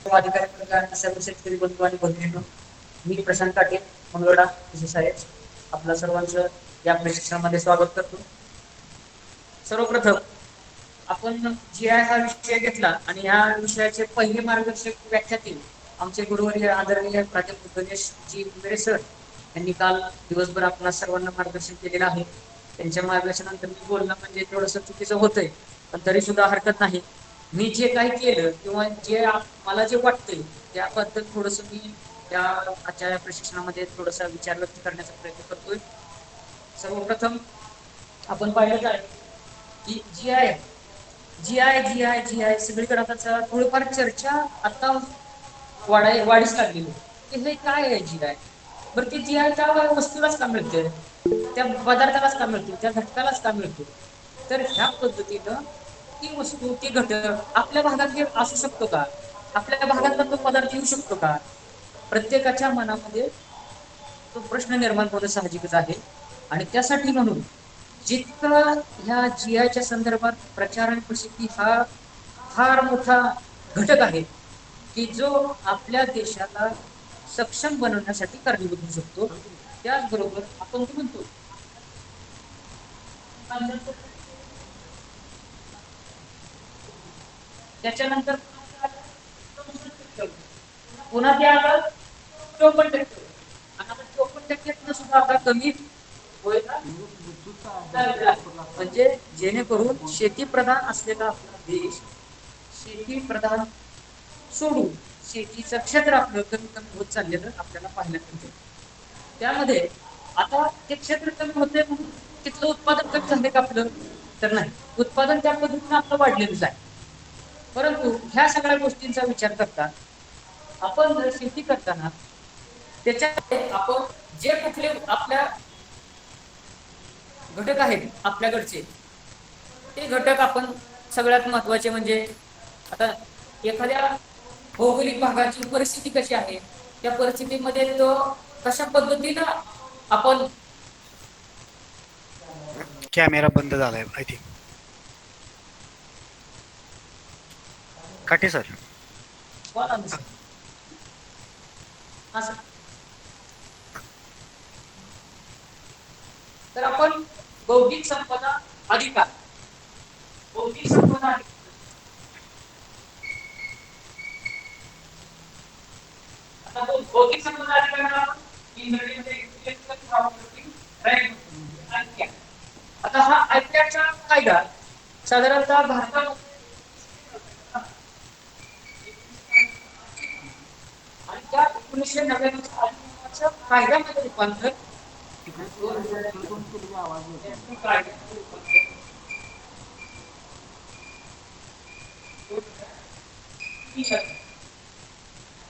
अधिकारी आणि सर्व शेतकरी बंधू आणि भगिनींनो, मी प्रशांत काटे मंगळवेढा साहेब आपल्या सर्वांचं या प्रशिक्षणामध्ये स्वागत करतो. सर्वप्रथम आपण जी आय हा विषय घेतला आणि ह्या विषयाचे पहिले मार्गदर्शक व्याख्याते आमचे गुरुवर्य आदरणीय प्राध्यापक गणेश जी उगरे सर यांनी काल दिवसभर आपल्या सर्वांना मार्गदर्शन केलेलं आहे. त्यांच्या मार्गदर्शनानंतर मी बोलणं म्हणजे थोडंसं चुकीचं होतंय, पण तरी सुद्धा हरकत नाही. मी जे काही केलं किंवा जे मला जे वाटतंय त्याबद्दल थोडंसं मी या आजच्या प्रशिक्षणामध्ये थोडासा विचार व्यक्त करण्याचा प्रयत्न करतोय. सर्वप्रथम आपण पाहिलं आहे की जी आय सगळीकडे आता थोडीफार चर्चा आता वाढीस लागलेली की हे काय आहे जी आय. बरं ती जी आय त्या वस्तूलाच का मिळते, त्या पदार्थालाच का मिळते, त्या घटकालाच का मिळते. तर ह्या पद्धतीनं ती वस्तू ती घटक आपल्या भागात असू शकतो का, आपल्या भागातला तो पदार्थ येऊ शकतो का, प्रत्येकाच्या मनामध्ये तो प्रश्न निर्माण होणं साहजिकच आहे. आणि त्यासाठी म्हणून जितकं ह्या जी आयच्या संदर्भात प्रचार आणि प्रसिद्धी हा फार मोठा घटक आहे की जो आपल्या देशाला सक्षम बनवण्यासाठी कारणीभूत होऊ शकतो. त्याचबरोबर आपण तो म्हणतो त्याच्यानंतर पुन्हा ते आलं 54%. आणि आता 54% सुद्धा आता कमी होईल म्हणजे जेणेकरून शेती प्रधान असलेला आपला देश शेती प्रधान सोडून शेतीचं क्षेत्र आपलं कमी कमी होत चाललेलं आपल्याला पाहायला मिळतं. त्यामध्ये आता ते क्षेत्र कमी होते म्हणून तिथलं उत्पादन कमी झाले का आपलं, तर नाही, उत्पादन त्या पद्धतीने आपलं वाढलेलंच आहे. परंतु ह्या सगळ्या गोष्टींचा विचार करता आपण जर शेती करताना त्याच्यात आपण जे कुठले आपल्या घटक आहेत आपल्याकडचे ते घटक आपण सगळ्यात महत्वाचे म्हणजे आता एखाद्या भौगोलिक भागाची परिस्थिती कशी आहे, त्या परिस्थितीमध्ये तो कशा पद्धतीनं आपण कॅमेरा बंद झालाय आय थिंक. काटे सर. तर आपण बौद्धिक संपदा अधिकार बौद्धिक संपदा आता बौद्धिक संपदा अधिकाराला इंग्रजीमध्ये आता हा आयपीआरचा कायदा साधारणतः भारतात आणि त्या 1999च्या कायद्यामध्ये रूपांतर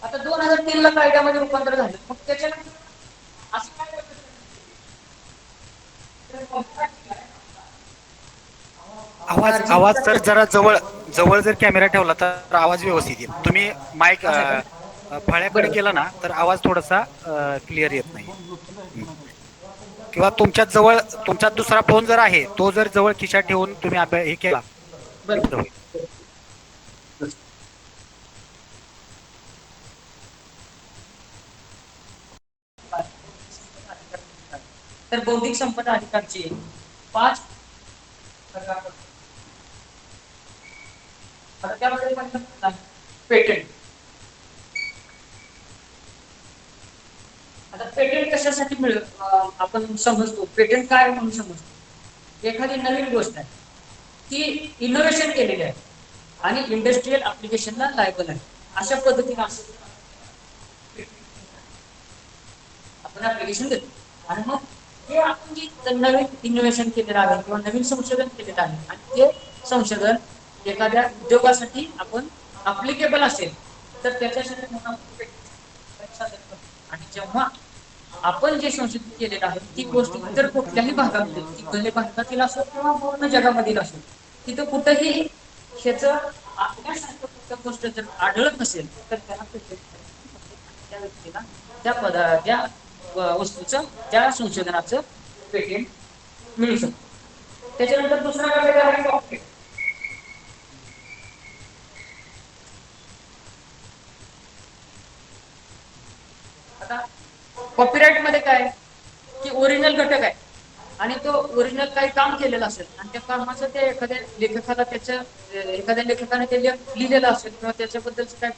आता 2003 ला कायद्यामध्ये रूपांतर झालं, मग त्याच्यानंतर असं काय आवाज आवाज तर जरा जवळ जवळ जर कॅमेरा ठेवला तर आवाज व्यवस्थित येईल. तुम्ही माईक फळ्याकडे केला ना तर आवाज थोडासा क्लिअर येत नाही. किंवा तुमच्या जवळ तुमचा दुसरा फोन जर आहे तो जर जवळ खिशात ठेवून तुम्ही हे केला तरी बरं होईल. तर बौद्धिक संपदा अधिकारचे 5 प्रकार. आता त्यामध्ये पेटंट. आता पेटंट कशासाठी आपण समजतो, पेटंट काय म्हणून समजतो, एखादी नवीन गोष्ट आहे ती इनोव्हेशन केलेली आहे आणि इंडस्ट्रियल ऍप्लिकेशनला लायबल आहे, अशा पद्धतीने असं आपण ऍप्लिकेशन देतो. आणि मग हे आपण जे नवीन इनोव्हेशन केलेलं आहे किंवा नवीन संशोधन केलेलं आहे आणि ते संशोधन एखाद्या उद्योगासाठी आपण अप्लिकेबल असेल तर त्याच्यासाठी आणि जेव्हा आपण जे संशोधित केलेलं आहे ती गोष्ट इतर कुठल्याही भागामध्ये ती भले भारतातील असो किंवा पूर्ण जगामधील असो तिथं कुठंही ह्याच आपल्यासारखं कुठं गोष्ट जर आढळत नसेल तर त्याला त्या व्यक्तीला त्या वस्तूचं त्या संशोधनाचं पेटेंट मिळू शकतं. त्याच्यानंतर दुसरा घटक आहे कॉपीराइट. आता कॉपीराईट मध्ये काय की ओरिजिनल घटक आहे आणि तो ओरिजिनल काही काम केलेलं असेल आणि त्या कामाचं ते एखाद्या लेखकाला एखाद्या लेखकाने ते लिहिलेलं असेल किंवा त्याच्याबद्दलच काय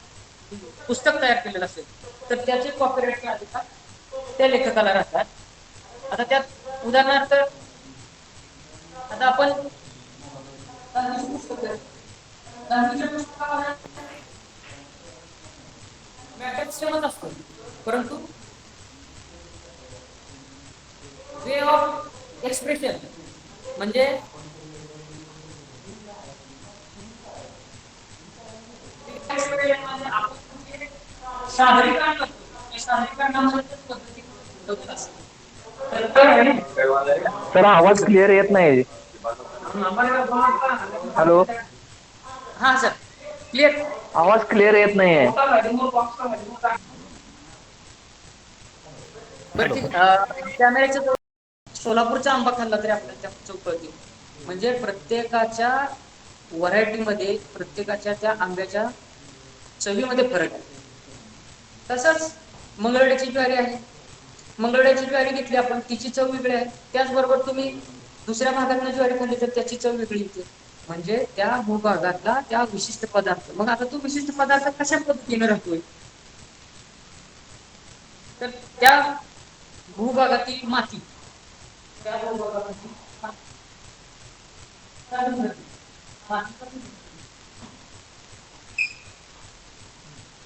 पुस्तक तयार केलेलं असेल तर त्याचे कॉपीराईट अधिकार त्या लेखकाला राहतात. आता त्यात उदाहरणार्थ आता आपण दहावीच्या पुस्तकामध्ये मॅटर सेमच असतो परंतु वे ऑफ एक्सप्रेशन म्हणजे सादरीकरण करतो सादरीकरणामध्ये पद्धती सर आवाज क्लिअर येत नाही. हॅलो, हा सर क्लिअर. आवाज क्लिअर येत नाहीये. बरं हॅलो. ठीक. कॅमेऱ्याच्या सोलापूरचा आंबा खाल्ला तरी आपल्याला त्या चव कळते. म्हणजे प्रत्येकाच्या व्हरायटीमध्ये प्रत्येकाच्या त्या आंब्याच्या चवीमध्ये फरक आहे. तसंच मंगळवेढ्याची ज्वारी आहे. मंगळवेढ्याची ज्वारी घेतली आपण तिची चव वेगळी आहे. त्याचबरोबर तुम्ही दुसऱ्या भागातनं ज्वारी खाल्ली तर त्याची चव वेगळी येते. म्हणजे त्या भूभागातला त्या विशिष्ट पदार्थ. मग आता तो विशिष्ट पदार्थ कशा पद्धतीने राहतोय तर त्या भूभागातील माती त्या भूभागातील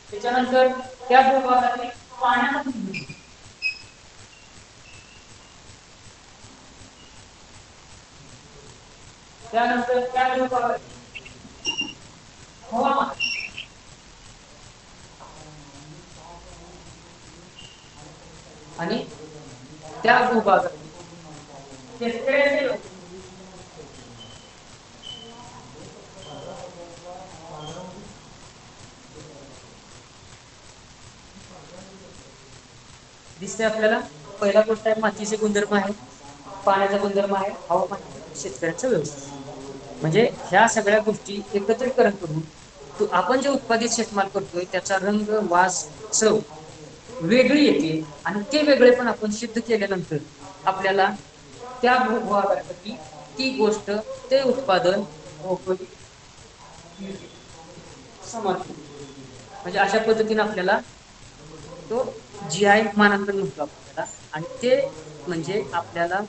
त्याच्यानंतर त्या भूभागातील पाण्याचा त्यानंतर त्या भूभागातील हवामान आणि त्या भूभागातील शेतकऱ्याचे लोक दिसते आपल्याला. पहिला गोष्ट आहे मातीचे गुणधर्म आहे, पाण्याचा गुणधर्म आहे, हवामान आहे, शेतकऱ्याचं व्यवस्था. म्हणजे ह्या सगळ्या गोष्टी एकत्रिकरण करून आपण जे उत्पादित शेतमाल करतोय त्याचा रंग, वास, चव वेगळी येते आणि ते वेगळे पण आपण सिद्ध केल्यानंतर आपल्याला त्या भूभागासाठी ती गोष्ट ते उत्पादन भौगोलिक समजते. म्हणजे अशा पद्धतीने आपल्याला तो GI मानांकन म्हणतो आपण त्याला. आणि ते म्हणजे आपल्याला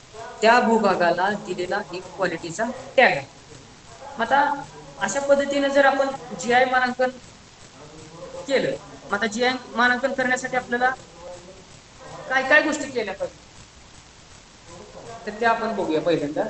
त्या भूभागाला दिलेला एक क्वालिटीचा टॅग आहे. मग आता अशा पद्धतीने जर आपण GI मानांकन केलं, मग आता GI मानांकन करण्यासाठी आपल्याला काय काय गोष्टी केल्या पाहिजे तर त्या आपण बघूया पहिल्यांदा.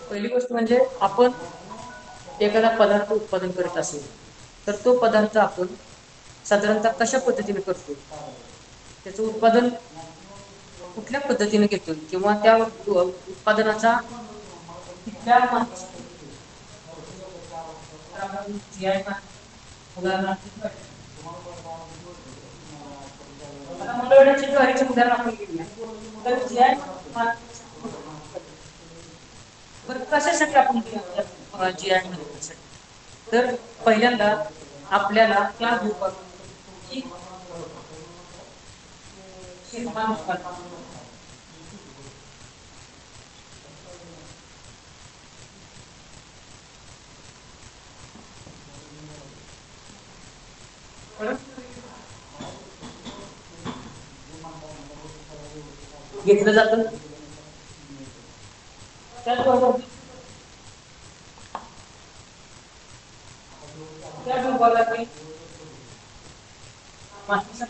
पहिली गोष्ट म्हणजे आपण एखादा पदार्थ उत्पादन करत असेल तर तो पदार्थ आपण साधारणतः कशा पद्धतीने करतो, त्याचं उत्पादन कुठल्या पद्धतीने घेतो किंवा त्या उत्पादनाचा कुठल्या उदाहरणार्थ मंगळवेढ्याची ज्वारीचे उदाहरण आपण घेऊया. तर GI बरं कशासाठी आपण GI मिळवण्यासाठी तर पहिल्यांदा आपल्याला त्या भूभागाची शेतमाल घेतलं जातं. त्याचबरोबर त्या भूभागातील मातीचा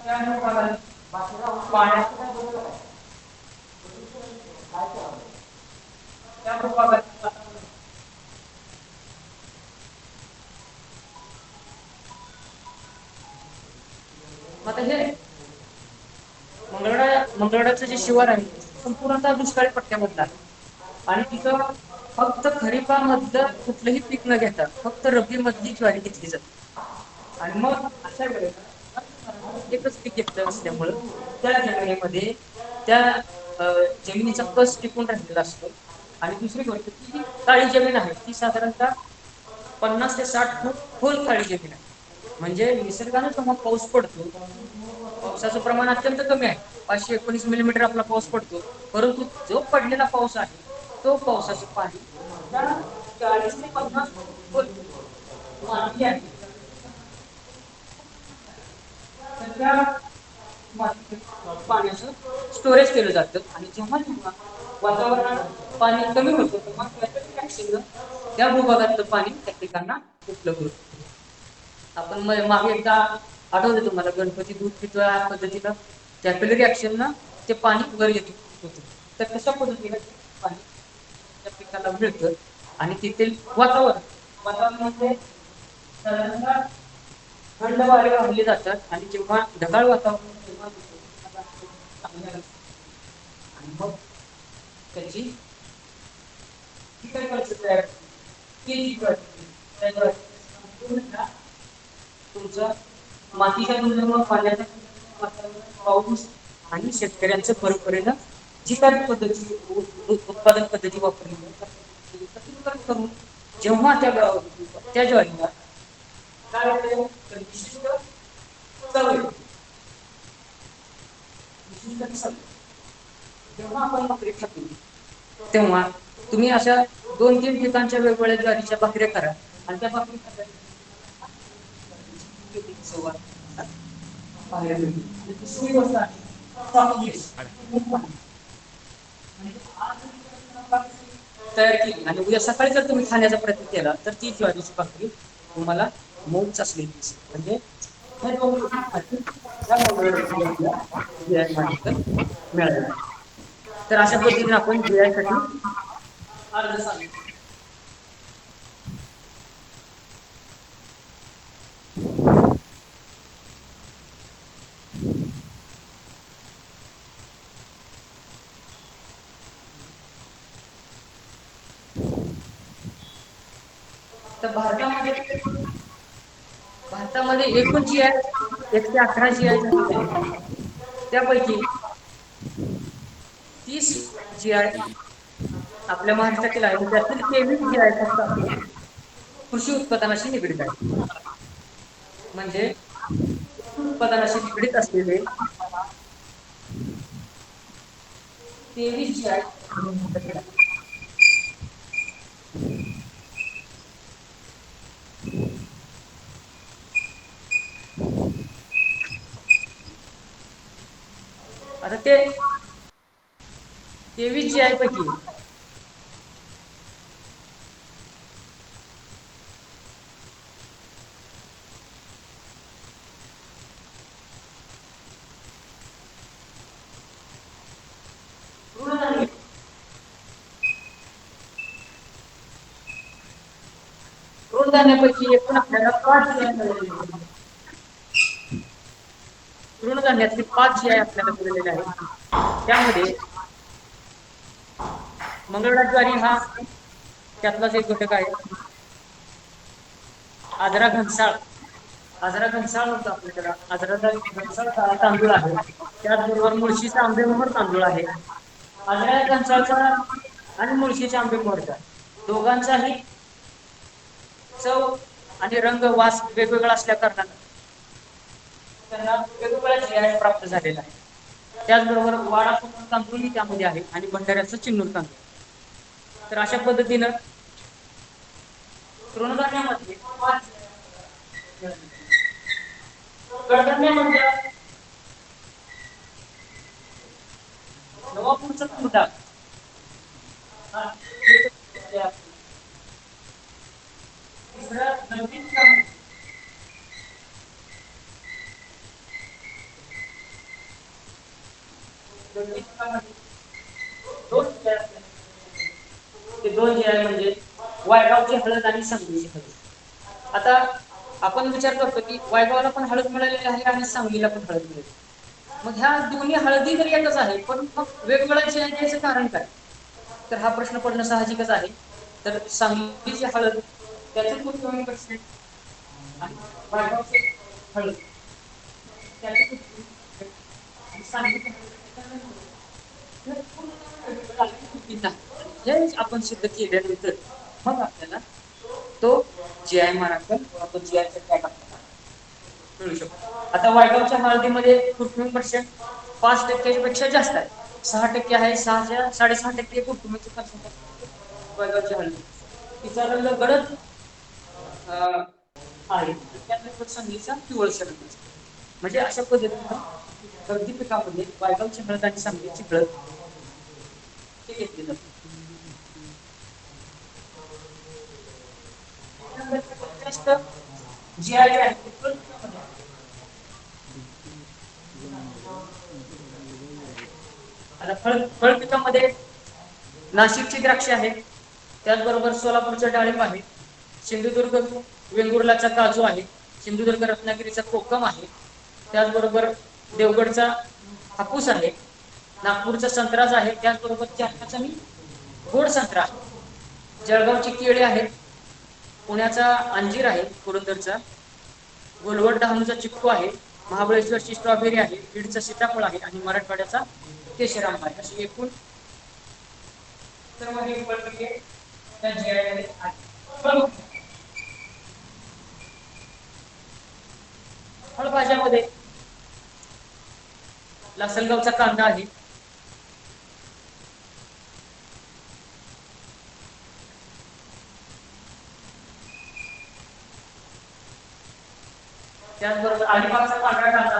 त्या भूभागातील पाण्याचा त्या भूभागातील आता हे मंगळवाडाचं जे शिवार आहे संपूर्णतः दुष्काळी पट्ट्यामधलं आहे. आणि तिथं फक्त खरीपामधलं कुठलंही पीक न घेता फक्त रब्बी मधली ज्वारी घेतली जाते. आणि मग अशा वेळेला एकच पीक घेतलं असल्यामुळं त्या जमिनीमध्ये त्या जमिनीचा कस टिकून राहिलेला असतो. आणि दुसरी गोष्ट ती जी काळी जमीन आहे ती साधारणतः 50 ते 60 फूट खोल काळी जमीन आहे. म्हणजे निसर्गाने जेव्हा पाऊस पडतो पावसाचं प्रमाण अत्यंत कमी आहे. 519 मिलीमीटर आपला पाऊस पडतो. परंतु जो पडलेला पाऊस आहे तो पावसाचं पाणी त्या 40 ते 50 फूट माती आहे तर त्या पाण्याचं स्टोरेज केलं जातं. आणि जेव्हा जेव्हा वातावरणात पाणी कमी होतं तेव्हा त्या भूभागातलं पाणी त्या ठिकाणा उपलब्ध होतं. आपण मागे एकदा आठवतं तुम्हाला गणपती दूध पितो या पद्धतीनं कॅपिलरी ऍक्शन ना ते पाणी वर येत होतं. तर कशा पद्धतीनं पाणी त्या पिकाला मिळतं आणि तेथील वातावरणामध्ये साधारणतः थंड वारे वाहले जातात आणि जेव्हा ढगाळ वातावरण तेव्हा आणि मग त्याची तुमचा मातीच्या गुणधर्म पाण्याचा पाऊस आणि शेतकऱ्यांचं परंपरेनं जी काही पद्धती उत्पादन पद्धती वापरली करून जेव्हा त्या ज्वारीला काय होते तर विशिष्ट चव येते. विशिष्ट चव जेव्हा आपण भाकरी खातो तेव्हा तुम्ही अशा 2-3 ठिकाणच्या वेगवेगळ्या ज्वारीच्या भाकऱ्या करा आणि त्या भाकरी दुसरी गोष्ट तयार केली आणि उद्या सकाळी जर तुम्ही खाण्याचा प्रयत्न केला तर ती ज्वारीची भाकरी तुम्हाला मऊच असलेली म्हणजे मिळालं. तर अशा पद्धतीने आपण साठी अर्ज सांगितलं. तर भारतामध्ये एकूण जी आहे 111 जी आहे त्यापैकी 30 जी आहे आपल्या महाराष्ट्रातील आहे त्यातील 23 जी आहे फक्त आपले कृषी उत्पादनाशी निगडीत आहे. म्हणजे उत्पादनाशी निगडीत असलेले 23 जी आहे. आता ते 23 जी आहे पैकी तृणधान्यापैकी एकूण आपल्याला 5 जी आहे. तृणधान्यातली 5 जी आहे आपल्याला मिळालेले आहे. त्यामध्ये मंगळवार ज्वारी हा त्यातलाच एक घटक आहे. आजरा घनसाळ होता आपल्याकडे आजराचा घनसाळ तांदूळ आहे. त्याचबरोबर मुळशीचा आंबेमोहर तांदूळ आहे. आजरा घनसाळचा आणि मुळशीच्या आंबेमोहरचा दोघांचाही चव आणि रंग वास वेगवेगळा असल्या कारणानं त्यांना वेगवेगळ्या जी प्राप्त झालेला आहे. त्याचबरोबर वाडा तांदूळही त्यामध्ये आहे आणि भंडाऱ्याचं चिन्नूर तांदूळ. तर अशा पद्धतीनं तृणधान्यामध्ये कडधान्यामध्ये नवापूरचा तुरडाळ ते 2 जे आहे म्हणजे वायगावची हळद आणि सांगलीची हळद. आता आपण विचार करतो की वायगावला पण हळद मिळालेली आहे आणि सांगलीला पण हळद मिळाली. मग ह्या दोन्ही हळदी तर एकच आहे, पण मग वेगवेगळ्या GI द्यायचं कारण काय? तर हा प्रश्न पडणं साहजिकच आहे. तर सांगलीची हळद त्याचे कुठे पर्सेंट आणि वायगावचे हळद त्याचे कुठे आणि सांगलीची हळद हे आपण सिद्ध केल्यानंतर मग आपल्याला तो GI मानांकन आपण GIचं टॅग आपल्याला मिळू शकतो. आता वायगावच्या हळदीमध्ये कुर्कुमिन % 5% पेक्षा जास्त आहे. 6% आहे. 6.5% कुर्कुमिनचं पर्सेंटेज वायगावच्या हळदी. तिचा रंग गडद आहे. त्यानंतर सांगलीचा पिवळसर रंग असतो. म्हणजे अशा पद्धतीनं गवती पिकामध्ये वायगावची हळद आणि सांगलीची हळद हे घेतले जाते. जास्त GI आहे आता फळ पिकामध्ये नाशिकची द्राक्ष आहे, त्याचबरोबर सोलापूरचं डाळिंब आहे, सिंधुदुर्ग वेंगुर्लाचा काजू आहे, सिंधुदुर्ग रत्नागिरीचा कोकम आहे, त्याचबरोबर देवगडचा हापूस आहे, नागपूरचा संत्राच आहे, त्याचबरोबर जालन्याचा मी गोड संत्रा आहे, जळगावची केळी आहेत, पुण्याचा अंजीर आहे, पुरंदरचा गोलवड डहाणूचा चिक्कू आहे, महाबळेश्वरची स्ट्रॉबेरी आहे, बीडचा सीताफळ आहे आणि मराठवाड्याचा केशरांबा आहे. अशी एकूण सर्व हे फळपिके त्या GI मध्ये आहेत. फळभाज्यामध्ये लासलगावचा कांदा आहे, त्याचबरोबर अलिबागचा पांढरा कांदा,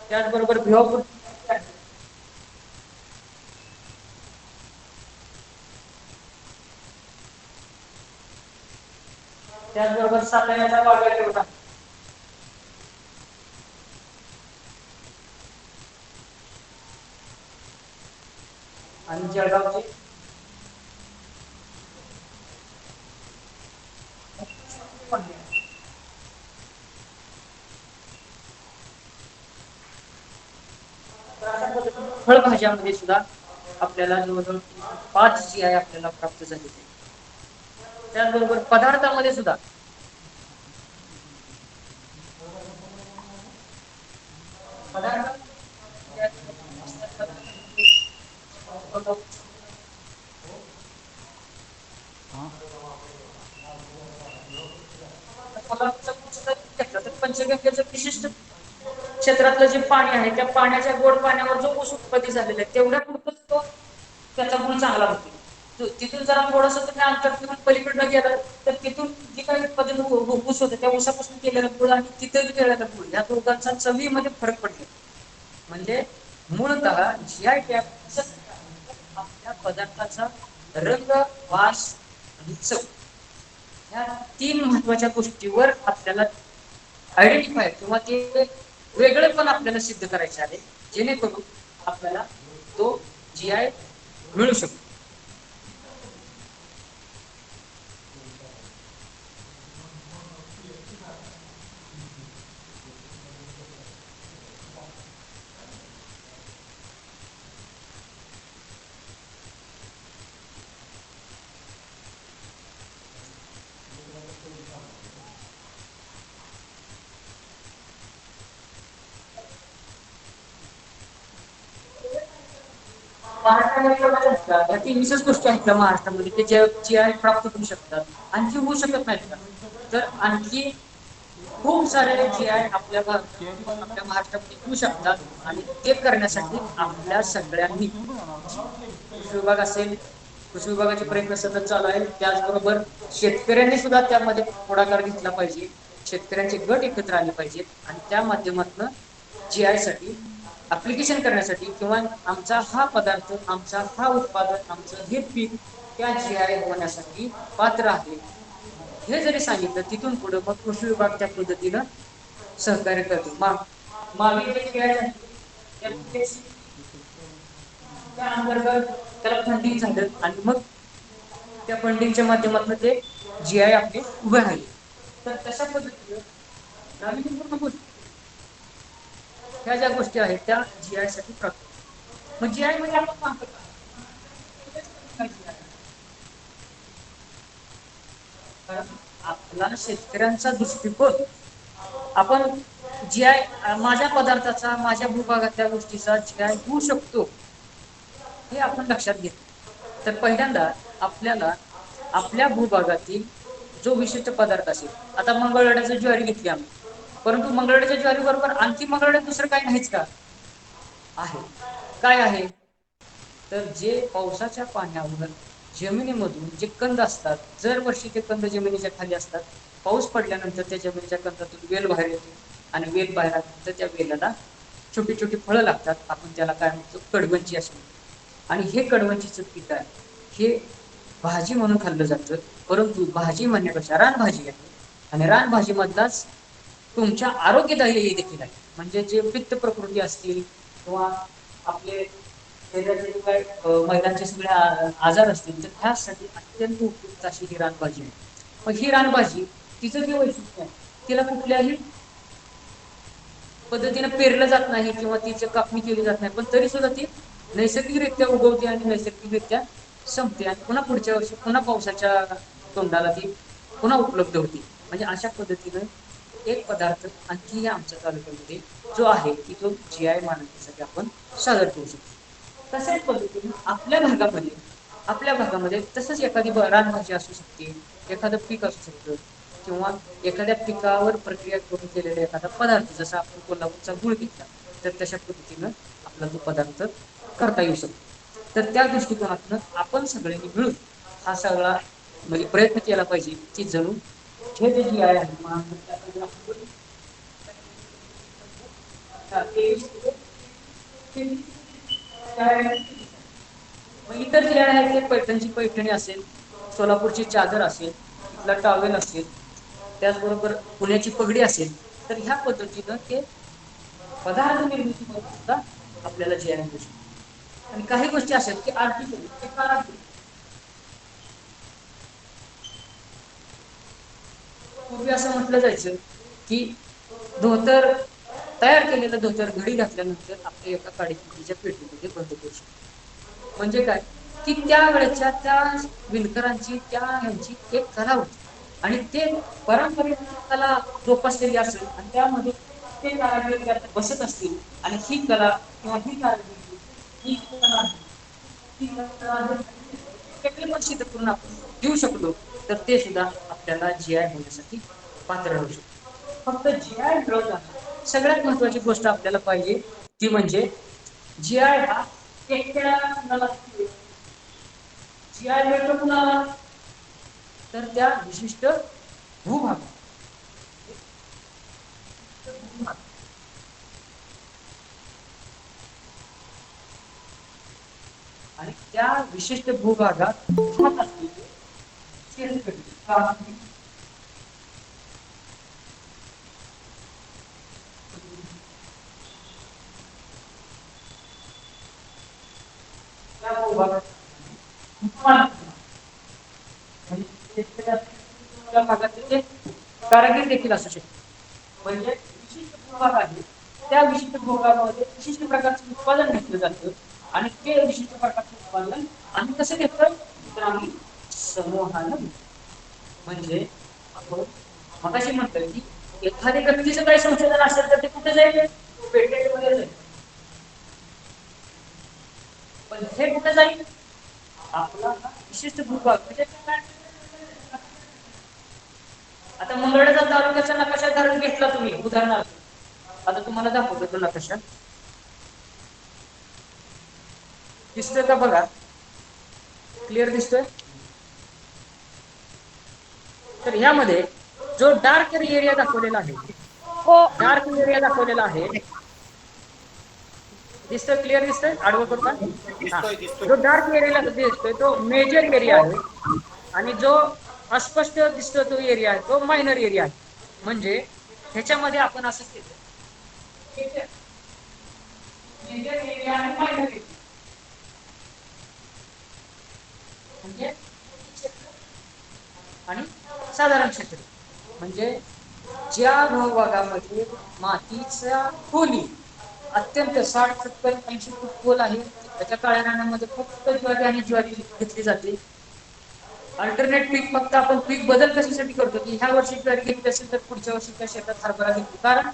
त्याचबरोबर भिवापूर, त्याचबरोबर साताऱ्याचा वाघा तेवढा आणि जळगावचे फळभाज्यामध्ये सुद्धा आपल्याला जवळजवळ 5 GI आपल्याला प्राप्त झालेले आहे. त्याचबरोबर पदार्थामध्ये सुद्धा पदार्थ पंचगंगेचं विशिष्ट क्षेत्रातलं जे पाणी आहे त्या पाण्याच्या गोड पाण्यावर जो ऊस उत्पत्ती झालेला आहे तेवढ्या पुरतच तो त्याचा गुण चांगला होतो. तिथून जरा थोडस तुम्ही अंतर तिथून पलीकडनं गेलं तर तिथून जे काही उत्पादन ऊस होतं त्या ऊसापासून केलेलं गुळ आणि तिथे केलेलं गुळ या दोघांचा चवीमध्ये फरक पडतो. म्हणजे मूळतः GI टॅग आपल्या पदार्थाचा रंग, वास आणि चव ह्या 3 महत्वाच्या गोष्टीवर आपल्याला आयडेंटिफाय किंवा ते वेगळे पण आपल्याला सिद्ध करायचे आहे, जेणेकरून आपल्याला तो GI मिळू शकतो. महाराष्ट्रामध्ये 300 गोष्टी आहेत का महाराष्ट्रामध्ये ते GI प्राप्त होऊ शकतात, आणखी होऊ शकत नाहीत का? तर आणखी खूप सारे GI आपल्या महाराष्ट्रामध्ये होऊ शकतात आणि ते करण्यासाठी आपल्या सगळ्यांनी कृषी विभाग असेल, कृषी विभागाचे प्रयत्न सतत चालू आहेत, त्याचबरोबर शेतकऱ्यांनी सुद्धा त्यामध्ये पुढाकार घेतला पाहिजे, शेतकऱ्यांचे गट एकत्र आले पाहिजेत आणि त्या माध्यमातून GI साठी ऍप्लिकेशन करण्यासाठी किंवा आमचा हा पदार्थ, आमचा हा उत्पादन, आमचं हे पीक त्या GI होण्यासाठी पात्र आहे हे जरी सांगितलं तिथून पुढे मग कृषी विभाग त्या पद्धतीनं सहकार्य करतो. मागे जे GI त्या अंतर्गत त्याला फंडिंग झालं आणि मग त्या फंडिंगच्या माध्यमातून ते GI आपले उभे राहिले. तर तशा पद्धतीने नाविन्यपूर्ण गोष्टी ह्या ज्या गोष्टी आहेत त्या GI साठी प्राप्त. मग GI मध्ये आपण पाहतो आपला शेतकऱ्यांचा दृष्टिकोन आपण GI माझ्या पदार्थाचा माझ्या भूभागातल्या गोष्टीचा GI होऊ शकतो हे आपण लक्षात घेतलं. तर पहिल्यांदा आपल्याला आपल्या भूभागातील जो विशिष्ट पदार्थ असेल, आता मंगळवेढ्याची ज्वारी घेतली आम्ही, परंतु मंगळवेढ्याच्या ज्वारी बरोबर आणखी मंगळवेढ्यात दुसरं काही नाहीच का? आहे. काय आहे? तर जे पावसाच्या पाण्यावर जमिनीमधून जे कंद असतात, दरवर्षी ते कंद जमिनीच्या खाली असतात, पाऊस पडल्यानंतर त्या जमिनीच्या कंदातून वेल बाहेर येतो आणि वेल बाहेर आल्यानंतर त्या वेलाला छोटी छोटी फळं लागतात. आपण त्याला काय म्हणतो? कडवंची अशी म्हणतो. आणि हे कडवंचीचं पीक आहे, हे भाजी म्हणून खाल्लं जातं, परंतु भाजी म्हणण्यापेक्षा रानभाजी आहे. आणि रानभाजीमधलाच तुमच्या आरोग्यदायी देखील आहे. म्हणजे जे पित्त प्रकृती असतील किंवा आपले शरीराचे काय महिलांचे सगळे आजार असतील तर ह्यासाठी अत्यंत उपयुक्त अशी ही रानभाजी आहे. मग ही रानभाजी तिचं जे वैशिष्ट्य आहे, तिला कुठल्याही पद्धतीने पेरलं जात नाही किंवा तिची कापणी केली जात नाही, पण तरी सुद्धा ती नैसर्गिकरित्या उगवते आणि नैसर्गिकरित्या संपते आणि पुन्हा पुढच्या वर्षी पुन्हा पावसाच्या तोंडाला ती पुन्हा उपलब्ध होती. म्हणजे अशा पद्धतीनं एक पदार्थ आणखी आमच्या तालुक्यामध्ये जो आहे की तो GI मानण्यासाठी आपण सादर करू शकतो. तशाच पद्धतीने आपल्या भागामध्ये तसंच एखादी रानभाजी असू शकते, एखादं पीक असू शकतं किंवा एखाद्या पिकावर प्रक्रिया करून केलेला एखादा पदार्थ, जसा आपण कोल्हापूरचा गुळ घेतला तर तशा पद्धतीनं आपला तो पदार्थ करता येऊ शकतो. तर त्या दृष्टिकोनातून आपण सगळ्यांनी मिळून हा सगळा म्हणजे प्रयत्न केला पाहिजे की जणू हे जे GI आहे इतर जे आहे ते पैठणची पैठणी असेल, सोलापूरची चादर असेल, इथला टॉवेल असेल, त्याचबरोबर पुण्याची पगडी असेल, तर ह्या पद्धतीनं ते पदार्थ निर्मितीमध्ये सुद्धा आपल्याला GI मिळू शकतो. आणि काही गोष्टी असेल की आर्टिफिशियल पूर्वी असं म्हटलं जायचं की धोतर तयार केलेलं धोतर घडी घातल्यानंतर आपल्या एका काडीच्या पेटीमध्ये बंद करू शकतो. म्हणजे काय की त्या वेळेच्या त्या विणकरांची त्या ह्यांची एक कला होती आणि ते पारंपरिक कला जोपासलेली असेल आणि त्यामध्ये ते कारागीर त्यात बसत असतील आणि ही कला किंवा ही कारागिरी ही कला ही कला सिद्ध करून आपण देऊ शकलो तर ते सुद्धा आपल्याला GI होण्यासाठी पात्र राहू शकतो. फक्त GI मिळवताना सगळ्यात महत्वाची गोष्ट आपल्याला पाहिजे ती म्हणजे GI हा एकट्या कुणाला GI मिळतो कुणाला तर त्या विशिष्ट भूभाग आणि त्या विशिष्ट भूभागात राहत असलेले शेतकरी त्या भूभागात भागातील ते कारागीर देखील असू शकते. म्हणजे विशिष्ट भूभाग आहे, त्या विशिष्ट भूभागामध्ये विशिष्ट प्रकारचं उत्पादन घेतलं जातं आणि ते विशिष्ट प्रकारचं उत्पादन आम्ही कसं घेतोय तर आम्ही समूहानं. म्हणजे आपण मगाशी म्हटलं की एखाद्या व्यक्तीचं काही संशोधन असेल तर ते कुठे जाईल? पेटेंटमध्ये जाईल. पण हे कुठे जाईल? आपला विशिष्ट भूभाग म्हणजे आता मंगळवेढा तालुक्याचा नकाशा धरून घेतला तुम्ही उदाहरणार्थ, आता तुम्हाला दाखवतो तो नकाशा दिसतोय का बघा, क्लिअर दिसतोय? तर ह्यामध्ये जो डार्क एरिया दाखवलेला आहे, डार्क एरिया दाखवलेला आहे, दिसतोय? क्लिअर दिसतोय? आडवं करता जो डार्क एरिया दिसतोय तो मेजर एरिया आहे आणि जो अस्पष्ट दिसतो तो एरिया आहे तो मायनर एरिया आहे. म्हणजे ह्याच्यामध्ये आपण असं केलं मेजर एरिया आणि मायनर एरिया. म्हणजे आणि साधारण क्षेत्र म्हणजे ज्या भूभागामध्ये मातीच्या खोली अत्यंत 60, 70, 80 फूट खोल आहे त्याच्या काळ्या रानामध्ये फक्त ज्वारी आणि ज्वारी घेतली जाते. अल्टरनेट पीक फक्त आपण पीक बदल कशासाठी करतो की ह्या वर्षी ज्वारी घेतली असेल तर पुढच्या वर्षी त्या शेतात हरभरा घेतो, कारण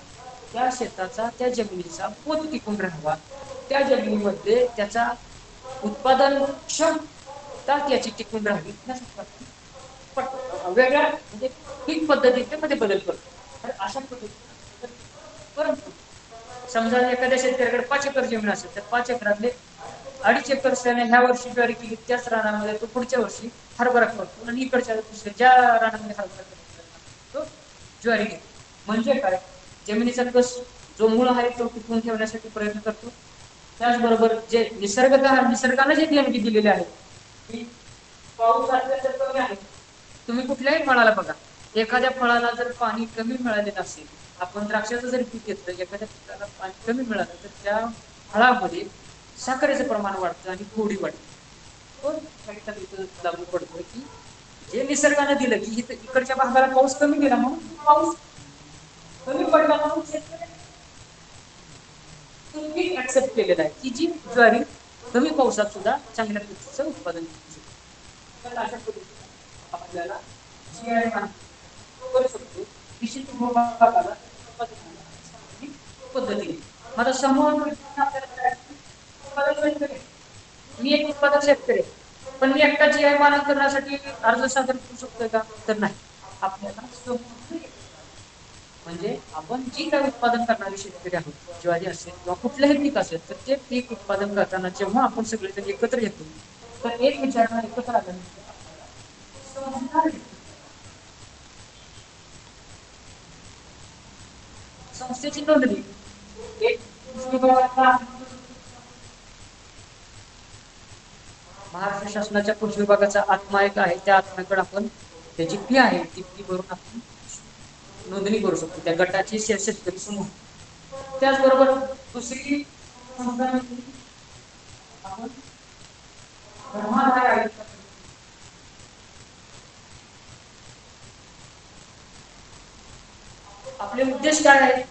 त्या शेताचा त्या जमिनीचा पोत टिकून राहावा, त्या जमिनीमध्ये त्याचा उत्पादन क्षमता त्याची टिकून राहावी वेगळ्या म्हणजे पीक पद्धतीच्या मध्ये बदल करतो. तर अशा पद्धतीने परंतु समजा एखाद्या शेतकऱ्याकडे 5 एकर जमीन असेल तर 5 एकरातले 2.5 एकर त्याने ह्या वर्षी ज्वारी केली, त्याच रानामध्ये तो पुढच्या वर्षी हरभरा करतो आणि इकडच्या ज्या रानामध्ये हरभरा करतो तो ज्वारी घेतो. म्हणजे काय, जमिनीचा कस जो मूळ आहे तो टिकवून ठेवण्यासाठी प्रयत्न करतो. त्याचबरोबर जे निसर्गाने जे देणगी दिलेले आहे की पाऊस आपल्याला कमी आहे, तुम्ही कुठल्याही फळाला बघा, एखाद्या फळाला जर पाणी कमी मिळालेलं असेल, आपण द्राक्षाचं जरी पीक घेतलं, एखाद्या पिकाला पाणी कमी मिळालं तर त्या फळामध्ये साखरेचं प्रमाण वाढतं आणि गोडी वाढते. तो फायदा इथं लागू पडतो की जे निसर्गाने दिलं की इकडच्या भागाला पाऊस कमी गेला म्हणून पाऊस कमी पडला म्हणून शेतकऱ्यांनी पीक ऍक्सेप्ट केलेलं आहे की जी ज्वारी कमी पावसात सुद्धा चांगल्या पद्धतीचं उत्पादन करू शकतो. तर अशा पद्धतीने आपल्याला जी आहे करू शकतो विशिष्ट भागाला पद्धतीने. माझा समूह मी एक उत्पादक शेतकरी, पण मी एकटा जी आहे मानक करण्यासाठी अर्ज सादर करू शकतोय का, तर नाही. आपल्याला समूह म्हणजे आपण जी काही उत्पादन करणारे शेतकरी आहोत, ज्वारी असेल किंवा कुठलंही पीक असेल, तर ते पीक उत्पादन करताना जेव्हा आपण सगळेजण एकत्र येतो तर एक विचारणा एकत्र आल्यानंतर संस्थेची नोंदणी एक महाराष्ट्र शासनाच्या कृषी विभागाचा आत्मा एक आहे, त्या आत्म्याकडे आपण त्याची फी आहे ती फी भरून आपण नोंदणी करू शकतो त्या गटाची शेतकरी समूह. त्याचबरोबर दुसरी आपण आपले उद्देश काय आहे,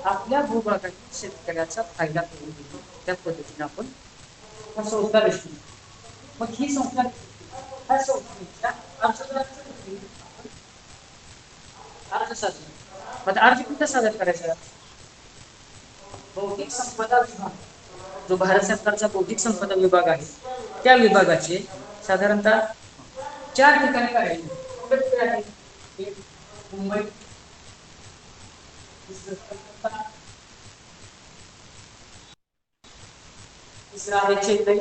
आपल्या भूभागातील शेतकऱ्याचा फायदा करून घेतो, त्या पद्धतीने आपण संस्था रचली. मग ही संस्था ह्या संस्थेच्या अर्ज सादर मग अर्ज कुठं सादर करायचा, बौद्धिक संपदा विभाग जो भारत सरकारचा बौद्धिक संपदा विभाग आहे त्या विभागाचे साधारणतः 4 ठिकाणी कार्यालय, मुंबई, तिसरा आहे चेन्नई,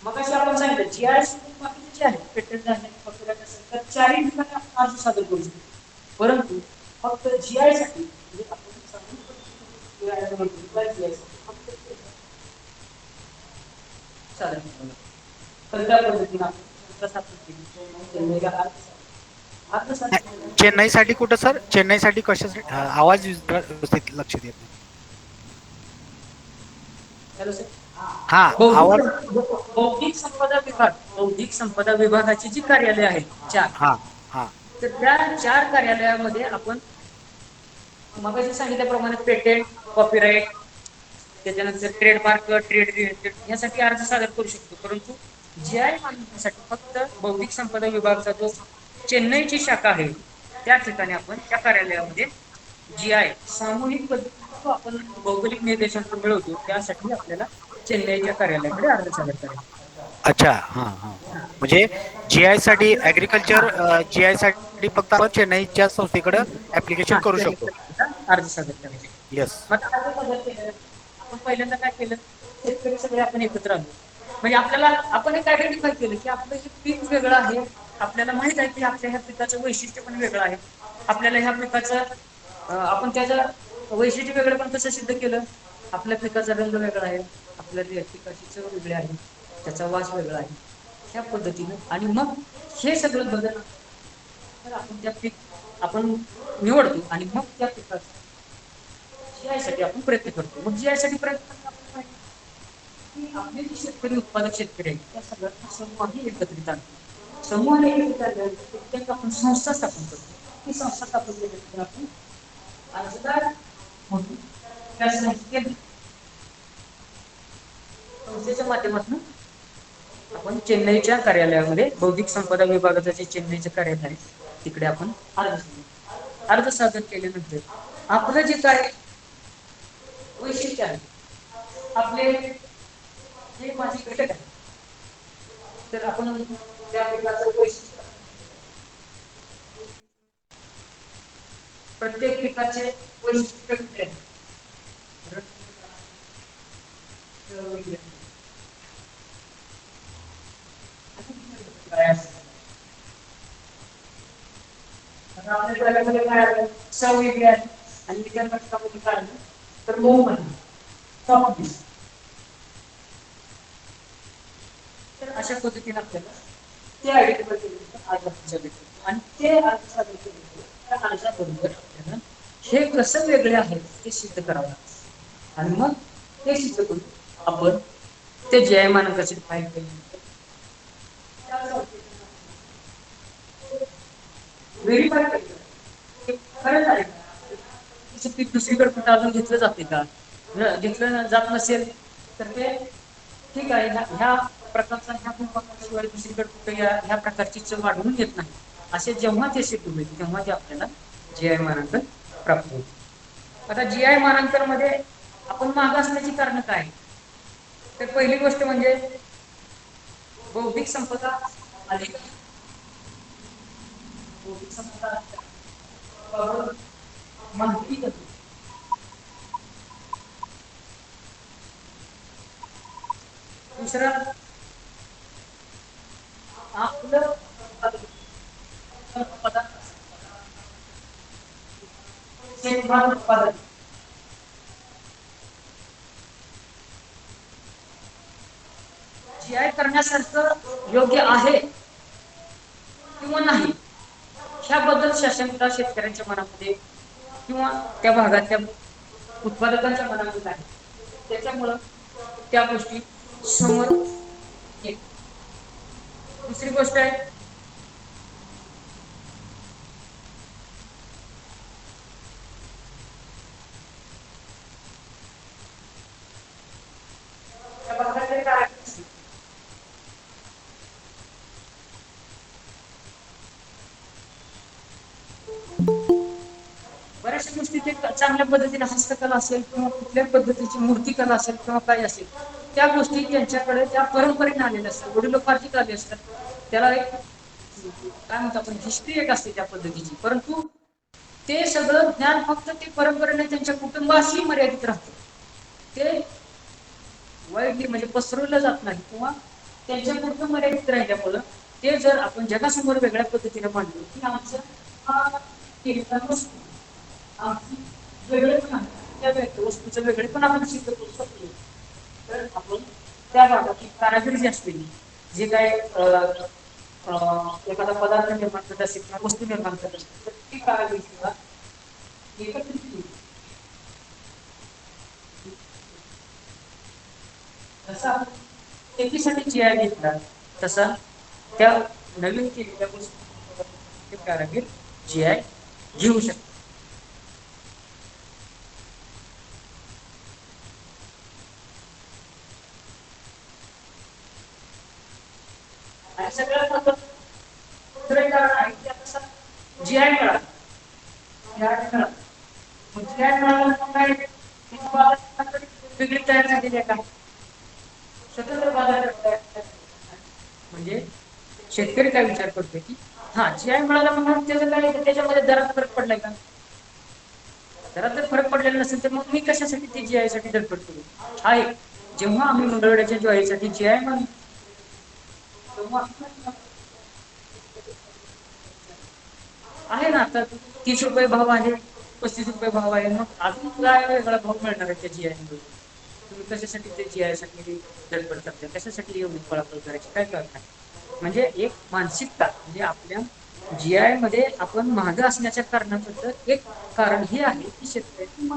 मग अशी आपण सांगितलं जीआयएस बाकीचे जे आहे पेटंट झाले कॉपीराइट असेल तर 4ही ठिकाणी आपण अर्ज सादर करू शकतो. परंतु फक्त जीआय साठी म्हणजे आपण सादर केलं तर त्या पद्धतीने आपण चेन्नईसाठी कुठं सर, चेन्नईसाठी कशासाठी आवाज व्यवस्थित लक्षात येत नाही. हॅलो सर, हा आवाज, बौद्धिक संपदा विभागाची जी कार्यालय आहेत 4, हा हा तर त्या 4 कार्यालयामध्ये आपण मगाशी सांगितल्याप्रमाणे पेटेंट, कॉपीराइट, त्याच्यानंतर ट्रेडमार्क, ट्रेड रिलेटेड यासाठी अर्ज सादर करू शकतो. परंतु जीआय मान्यतेसाठी फक्त बौद्धिक संपदा विभागाचा जो चेन्नईची शाखा आहे त्या ठिकाणी आपण त्या कार्यालयामध्ये जीआय सामूहिक पद्धतीने आपण भौगोलिक निर्देशांक मिळवतो, त्यासाठी आपल्याला चेन्नईच्या कार्यालयाकडे अर्ज सादर करायचा. अच्छा, हा हा म्हणजे जीआय साठी ऍग्रिकल्चर, जीआय साठी फक्त आपण चेन्नईच्या संस्थेकडे ऍप्लिकेशन करू शकतो. अर्ज सादर करायचे. येस. मग अर्ज सादर केलं, आपण पहिल्यांदा काय केलं, शेतकरी सगळे आपण एकत्र आलो, म्हणजे आपल्याला आपण एक आयडेंटिफाय केलं की आपलं हे पीक वेगळं आहे, आपल्याला माहित आहे की आपल्या ह्या पिकाचं वैशिष्ट्य पण वेगळं आहे, आपल्याला ह्या पिकाचं आपण त्याचं वैशिष्ट्य वेगळं पण कसं सिद्ध केलं, आपल्या पिकाचा रंग वेगळा आहे, आपल्या पिकाची चव वेगळी आहे, त्याचा वास वेगळा आहे, त्या पद्धतीनं. आणि मग हे सगळं बदल तर आपण त्या पीक आपण निवडतो आणि मग त्या पिकाचं GI साठी आपण प्रयत्न करतो. मग GI साठी प्रयत्न करताना आपल्याला माहिती आहे की आपले जे शेतकरी उत्पादक शेतकरी आहेत त्या सगळ्यांना समूहाने एकत्रित आणतो. समूहाने एकत्रित आणल्यानंतर एक आपण संस्था स्थापन करतो. ती संस्था स्थापन केल्यानंतर आपण अर्जदार म्हणून त्या संस्थेच्या माध्यमातून आपण चेन्नईच्या कार्यालयामध्ये बौद्धिक संपदा विभागाचं जे चेन्नईचं कार्यालय आहे तिकडे आपण अर्ज सादर केल्यानंतर आपलं जे काय वैशिष्ट्य आहे आपले जे माझे घटक आहे तर आपण त्या पिकाचं वैशिष्ट्य प्रत्येक पिकाचे वैशिष्ट्य कुठले आहे आपल्या जगामध्ये काय आलं सव वेगळे आहे आणि विज्ञान घटकामध्ये काय आलं तर मऊ मध्ये तर अशा पद्धतीने आपल्याला ते आयडेंटिफाय केल्यानंतर आज आपण सादर करतो आणि ते आज सादर केल्यानंतर त्या अर्जाबरोबर आपल्याला हे कसं वेगळे आहे ते सिद्ध करावं लागतं आणि मग ते सिद्ध करून आपण ते GI मानकाचे फाईल केल्यानंतर व्हेरीफाय करायचं खरंच आहे का तिचं पीक दुसरीकडे कुठं अजून घेतलं जाते का घेतलं जात नसेल तर ते ठीक आहे ह्या प्रकारचा ह्या शिवाय दुसरीकडे कुठे ह्या प्रकारची चव वाढवून घेत नाही असे जेव्हा ते सिद्ध होईल तेव्हा ते आपल्याला GI मानांकन प्राप्त होते. आता GI मानांकन मध्ये आपण मागे असण्याची कारण काय तर पहिली गोष्ट म्हणजे बौद्धिक संपदा अधिक बौद्धिक संपदा माहिती करतो. दुसरं आपलं पदार्थ उत्पादन GI करण्यासारखं योग्य आहे किंवा नाही ह्याबद्दल सशंकता शेतकऱ्यांच्या मनामध्ये किंवा त्या भागातल्या उत्पादकांच्या मनामध्ये आहे त्याच्यामुळं त्या गोष्टी समोर येत. दुसरी गोष्ट आहे त्या भागातले काय बऱ्याचशा गोष्टी ते चांगल्या पद्धतीने हस्तकला असेल किंवा कुठल्या पद्धतीची मूर्तिकला असेल किंवा काय असेल त्या गोष्टी त्यांच्याकडे त्या परंपरेने आलेल्या असतात वडिलोपार्जित आले असतात त्याला एक काय म्हणतो आपण हिस्ट्री एक असते त्या पद्धतीची परंतु ते सगळं ज्ञान फक्त ते परंपरेने त्यांच्या कुटुंबाशी मर्यादित राहते ते वाईटली म्हणजे पसरवलं जात नाही किंवा त्यांच्या पुरतं मर्यादित राहिल्यामुळं ते जर आपण जगासमोर वेगळ्या पद्धतीने मांडलो की आमचं आमची वेगळे पण आहे त्या वस्तूचं वेगळे पण आपण सिद्ध करू शकतो तर आपण त्या भागाची कारागिरी जी असते जे काय एखादा पदार्थ निर्माण करत असेल किंवा वस्तू निर्माण करत असेल तर ती कारागिरी सुद्धा एकत्रित केली जसा शेतीसाठी GI घेतला तसा त्या नवीन केलेल्या वस्तू कारागीर GI घेऊ शकतो. आणि सगळ्यात महत्त्वाचं कारण आहे की आता GI मिळाला GI मिळाला काय वेगळी तयार झालेली आहे का स्वतंत्र बाजार म्हणजे शेतकरी काय विचार करतोय की हा GI मिळाला म्हणून त्याचं काय त्याच्यामध्ये दरात फरक पडलाय का दरात जर फरक पडलेला नसेल तर मग मी कशासाठी ते GI साठी धडपड करू हा एक जेव्हा आम्ही मंगळवेढ्याच्या ज्वारीसाठी GI म्हणून आहे ना आता 30 रुपये भाव आहे 35 रुपये भाव आहे मग अजून काय वेगळा भाव मिळणार आहे त्या GI मध्ये तुम्ही कशासाठी ते GI साठी धडपड करता कशासाठी एवढी पळापळ करायची काय करत नाही म्हणजे एक मानसिकता म्हणजे आपल्या GI मध्ये आपण महाग असण्याच्या कारणाबद्दल एक कारण हे आहे की शेतकऱ्याची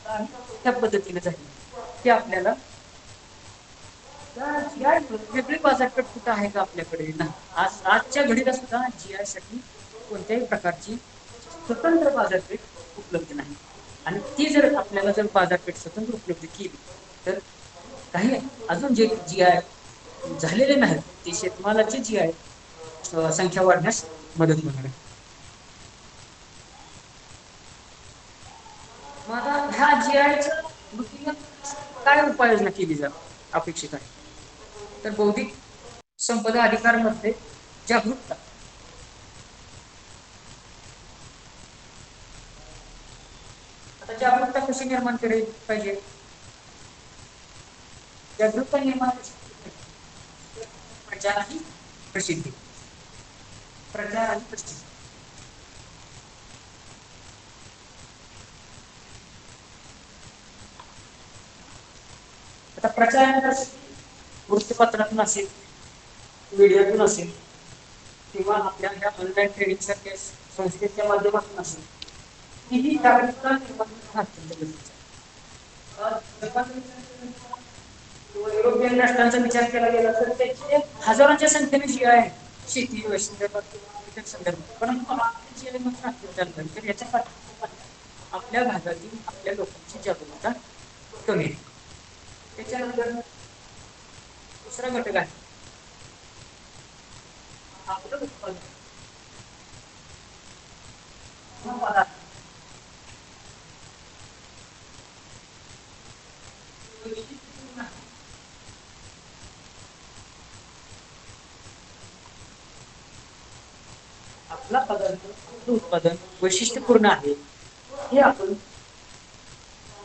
त्या पद्धतीने झाली की आपल्याला वेगळी बाजारपेठ कुठं आहे का आपल्याकडे नाही. आजच्या घडीला सुद्धा जीआय साठी कोणत्याही प्रकारची स्वतंत्र बाजारपेठ उपलब्ध नाही. आणि ती जर आपल्याला जर बाजारपेठ स्वतंत्र उपलब्ध केली तर काही अजून जे जीआय झालेले नाहीत ते शेतमालाचे जीआय संख्या वाढण्यास मदत होणार आहे. मग आता ह्या जीआयचं काय उपाययोजना केली अपेक्षित आहे तर बौद्धिक संपदा अधिकारामध्ये जागरूकता. आता जागरूकता कशी निर्माण केली पाहिजे. जागरूकता निर्माण प्रचार आणि प्रसिद्धी. प्रचार आणि प्रसिद्धी. आता प्रचार आणि प्रसिद्धी वृत्तपत्रातून असेल, मीडियातून असेल किंवा आपल्या ह्या ऑनलाईन ट्रेडिंग सारख्या संस्थेच्या माध्यमातून असेल ही जागरूकता निर्माण करणं अत्यंत गरजेचं आहे. युरोपियन राष्ट्रांचा विचार केला गेला तर त्याचे हजारोच्या संख्येने जी आहे शेती संदर्भात संदर्भात परंतु तर याच्या आपल्या भागातील आपल्या लोकांची जागरूकता कमी आहे. त्याच्यानंतर दुसरा घटक आहे आपलं उत्पादन पदार्थ आपला पदार्थ उत्पादन वैशिष्ट्यपूर्ण आहे हे आपण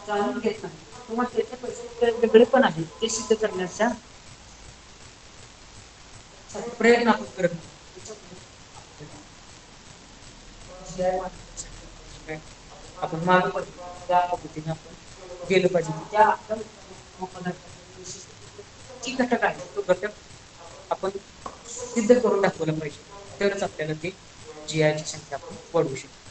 जाणून घेत नाही किंवा त्याचे पैसे वेगळे पण आहे ते सिद्ध करण्याचा प्रयत्न आपण करत नाही. आपण मागे पडतो त्या पद्धतीने आपण गेलं पाहिजे त्या पदार्थाची घटक आहे तो घटक आपण सिद्ध करून दाखवला पाहिजे तरच आपल्याला ते जीआयची संख्या आपण वाढवू शकतो.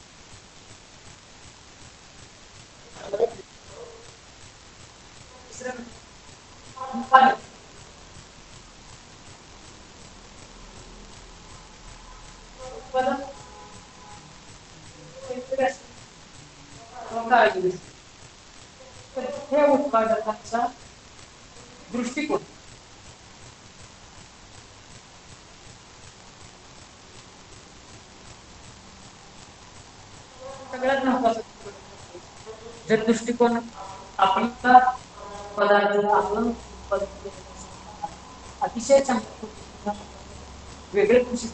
हे उत्पादकांचा दृष्टिकोन सगळ्यात महत्वाचा. जर दृष्टिकोन आपला पदार्थ आपण अतिशय चांगल्या वेगळे कृषी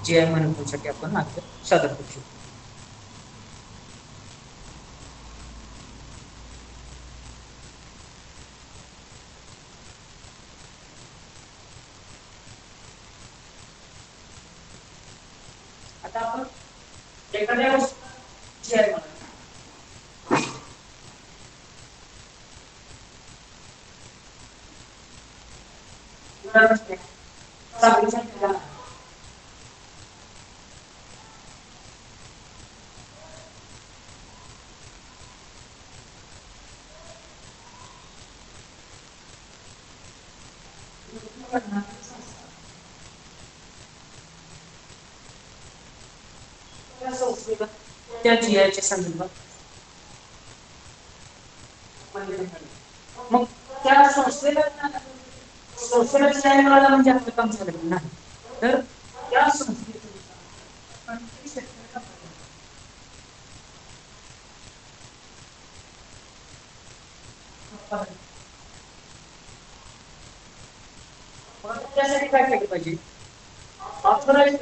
जीआय मानवसाठी आपण आज सादर करू शकतो. आता आपण एखाद्या जीआय म्हणा त्या जीआयच्या संदर्भात मग त्या संस्थेला जीआय मिळाला म्हणजे आपलं काम झालं नाही तर त्या संस्थेचं त्यासाठी काय केलं पाहिजे. ऑथराइज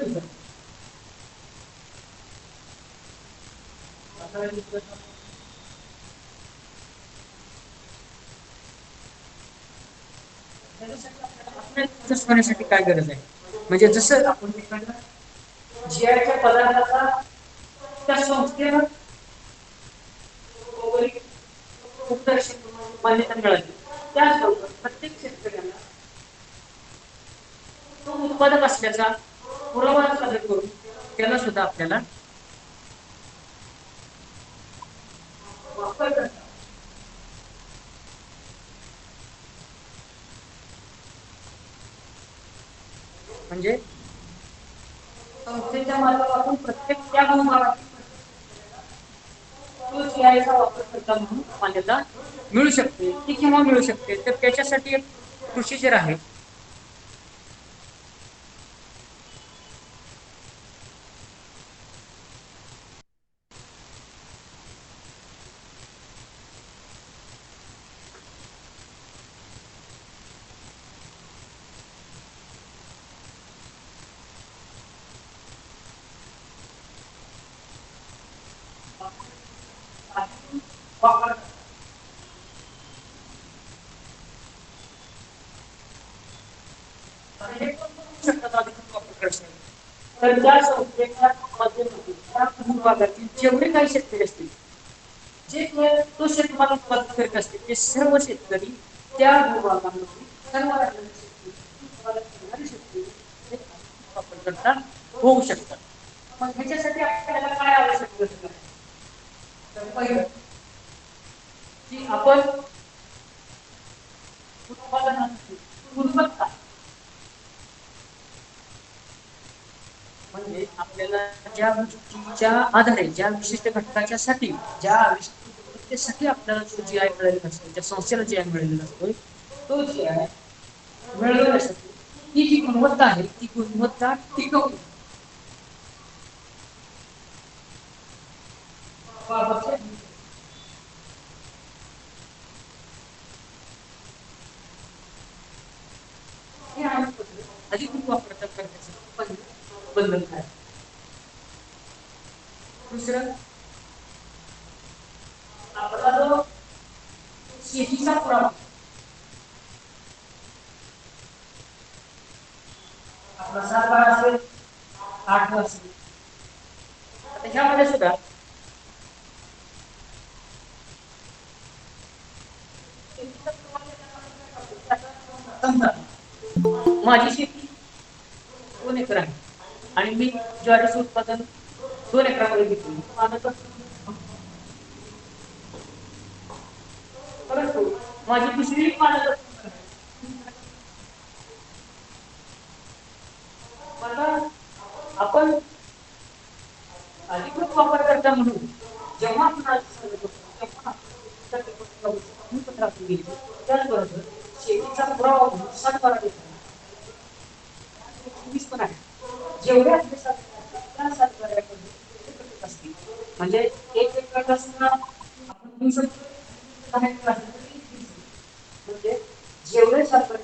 होण्यासाठी काय गरज आहे म्हणजे जसं आपण जीआयच्या पदार्थाचा त्या संस्थेला मान्यता मिळाली त्याचबरोबर प्रत्येक शेतकऱ्यांना तो उत्पादक असल्याचा पुरावा सादर करून त्याला सुद्धा आपल्याला म्हणजे संस्थेच्या माध्यमातून प्रत्येक त्या भूभागातील तो GI चा वापरकर्ता म्हणून मान्यता मिळू शकते ती केव्हा मिळू शकते तर त्याच्यासाठी एक प्रोसिजर आहे. तर त्या संस्थेच्या माध्यमातून त्या भूभागातील जेवढे काही शेतकरी असतील जे तो शेतमाल उत्पादन करीत असतील ते सर्व शेतकरी त्या भूभागामध्ये सर्व राज्यातील शेतकरी उत्पादन करणारे शेतकरी हे वापरकर्ता होऊ शकतात. मग ह्याच्यासाठी आपल्याला काय आवश्यक आहे तर पहिलं की आपण उत्पादनाची गुणवत्ता म्हणजे आपल्याला ज्या गोष्टीच्या आधारे ज्या विशिष्ट घटकाच्या साठी ज्या विशिष्ट आपल्याला जो GI मिळालेला असतो ज्या संस्थेला GI मिळालेला असतो तो GI मिळवण्यासाठी ही जी गुणवत्ता आहे ती गुणवत्ता टिकवून हे अधिकृत वापरता करण्यासाठी पहिलं बंधन आहे. दुसरं आपला जो शेतीचा पुरावा आपला 7 असेल 8 असेल आता ह्यामध्ये सुद्धा माझी शेती 2 एकर आहे आणि मी ज्वारीचं उत्पादन 2 एकरामध्ये घेतो परंतु माझी दुसरी मला आपण अधिकृत वापरकर्ता म्हणून जेव्हा त्याचबरोबर शेतीचा पुरावा म्हणून 7 पण आहे जेवढ्या त्या 7 असतील म्हणजे एक एकर आपण घेऊ शकतो म्हणजे जेवढे 7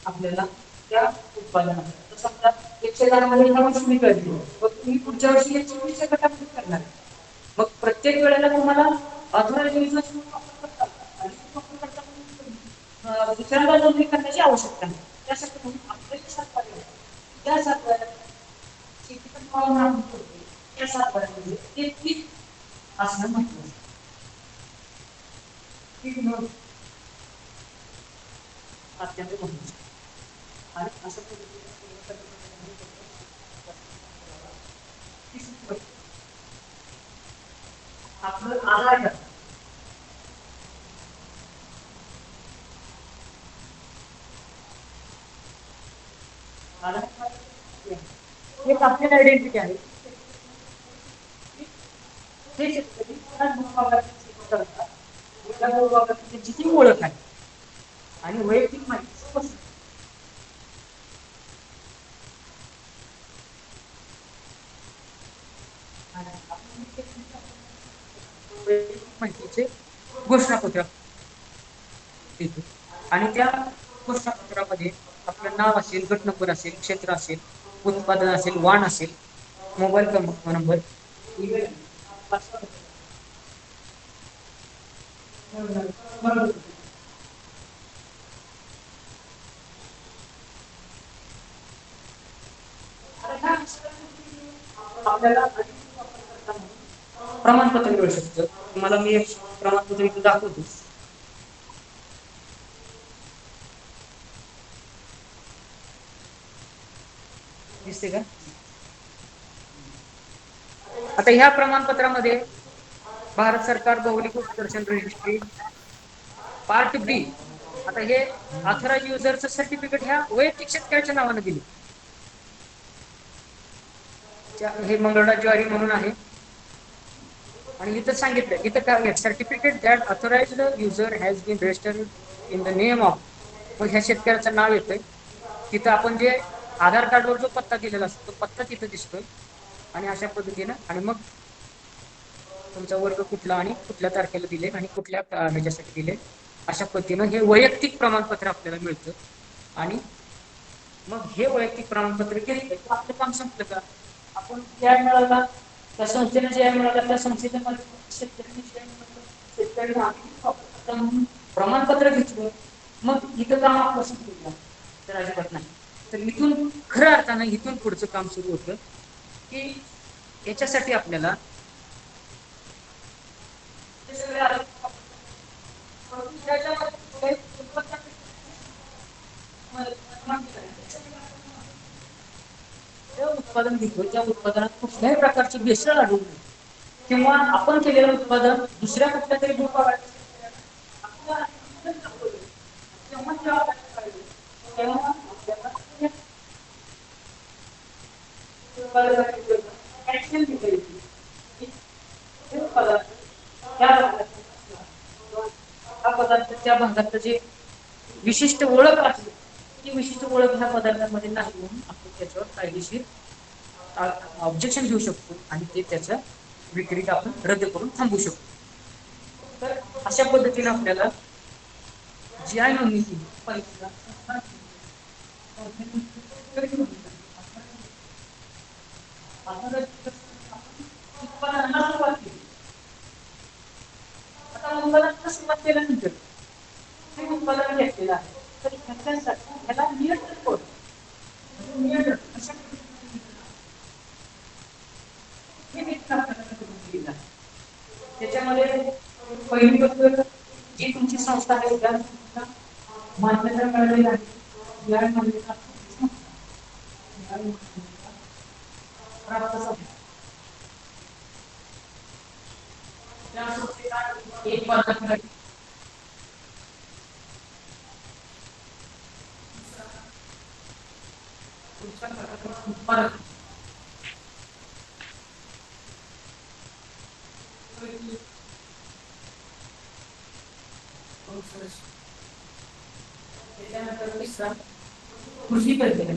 आपल्याला त्या उत्पादनात समजा 110 मध्ये ह्या वर्षी मी करते मग तुम्ही पुढच्या वर्षी 120 गटामध्ये करणार मग प्रत्येक वेळेला तुम्हाला ऑथरायझेशन दुसऱ्यांदा नोंदणी करण्याची आवश्यकता नाही त्यासाठी म्हणून आपल्याला 7 त्या 7 शेती पण पाहून त्या 7 ते पीक असणं महत्वाचं पीक नोंद अत्यंत महत्वाचं आणि असं आपलं आधार कार्ड एक आपली आयडेंटिटी आहे हे शेतकरी त्यांची ती ओळख आहे आणि वैयक्तिक माहिती माहितीचे घोषणापत्र आणि त्या घोषणापत्रामध्ये आपलं नाव असेल गट नंबर असेल क्षेत्र असेल उत्पादन असेल वाण असेल मोबाईल नंबर आपल्याला प्रमाणपत्र मिळू शकतं तुम्हाला मी एक प्रमाणपत्र इथे दाखवतो दिसते का आता ह्या प्रमाणपत्रामध्ये भारत सरकार भौगोलिक उत्कर्षण रजिस्ट्री पार्ट बी आता हे ऑथराइज युजरचं सर्टिफिकेट ह्या वैयक्तिक शेतकऱ्याच्या नावाने दिले. हे मंगळा ज्वारी म्हणून आहे. आणि इथं सांगितलं, इथं काय certificate that authorized user has been registered in the name of, मग ह्या शेतकऱ्याचं नाव येतंय. तिथं आपण जे आधार कार्डवर जो पत्ता दिलेला असतो तो पत्ता तिथं दिसतोय. आणि अशा पद्धतीनं आणि मग तुमचा वर्ग कुठला आणि कुठल्या तारखेला दिले आणि कुठल्या ह्याच्यासाठी दिले, अशा पद्धतीनं हे वैयक्तिक प्रमाणपत्र आपल्याला मिळतं. आणि मग हे वैयक्तिक प्रमाणपत्र घेतलं तर आपलं काम संपलं का? आपण ज्या मिळाला त्या संस्थेने ज्या मिळाला त्या संस्थेच्या शेतकरी प्रमाणपत्र घेतलं, मग इथं काम आपलं संपलं तर अजिबात नाही. तर इथून खऱ्या अर्थानं इथून पुढचं काम सुरू होतं की याच्यासाठी आपल्याला उत्पादन घेतो त्या उत्पादनात कुठल्याही प्रकारची भेसळ आढळून नये किंवा आपण केलेलं उत्पादन दुसऱ्या कुठल्या तरी त्या भागात जे विशिष्ट ओळख असते ती विशिष्ट ओळख ह्या पदार्थांमध्ये नाही म्हणून आपण त्याच्यावर कायदेशीर ऑब्जेक्शन घेऊ शकतो आणि ते त्याच्या विक्रीत आपण रद्द करून थांबवू शकतो. तर अशा पद्धतीने आपल्याला जी आय नोंदणी केली आता उत्पादनाला सुरुवात केल्यानंतर हे उत्पादन घेतलेलं आहे तर ह्याला नियंत्रण कोण? नियंत्रण अशा त्याच्यामध्ये पहिली गोष्ट जी तुमची संस्था आहे त्या मान्यता मिळालेली आहे या मान्यता प्राप्त संस्था त्या संस्थेला एक पदाधिकारी उत्पादक त्याच्यानंतर तिसरा कृषी तज्ञ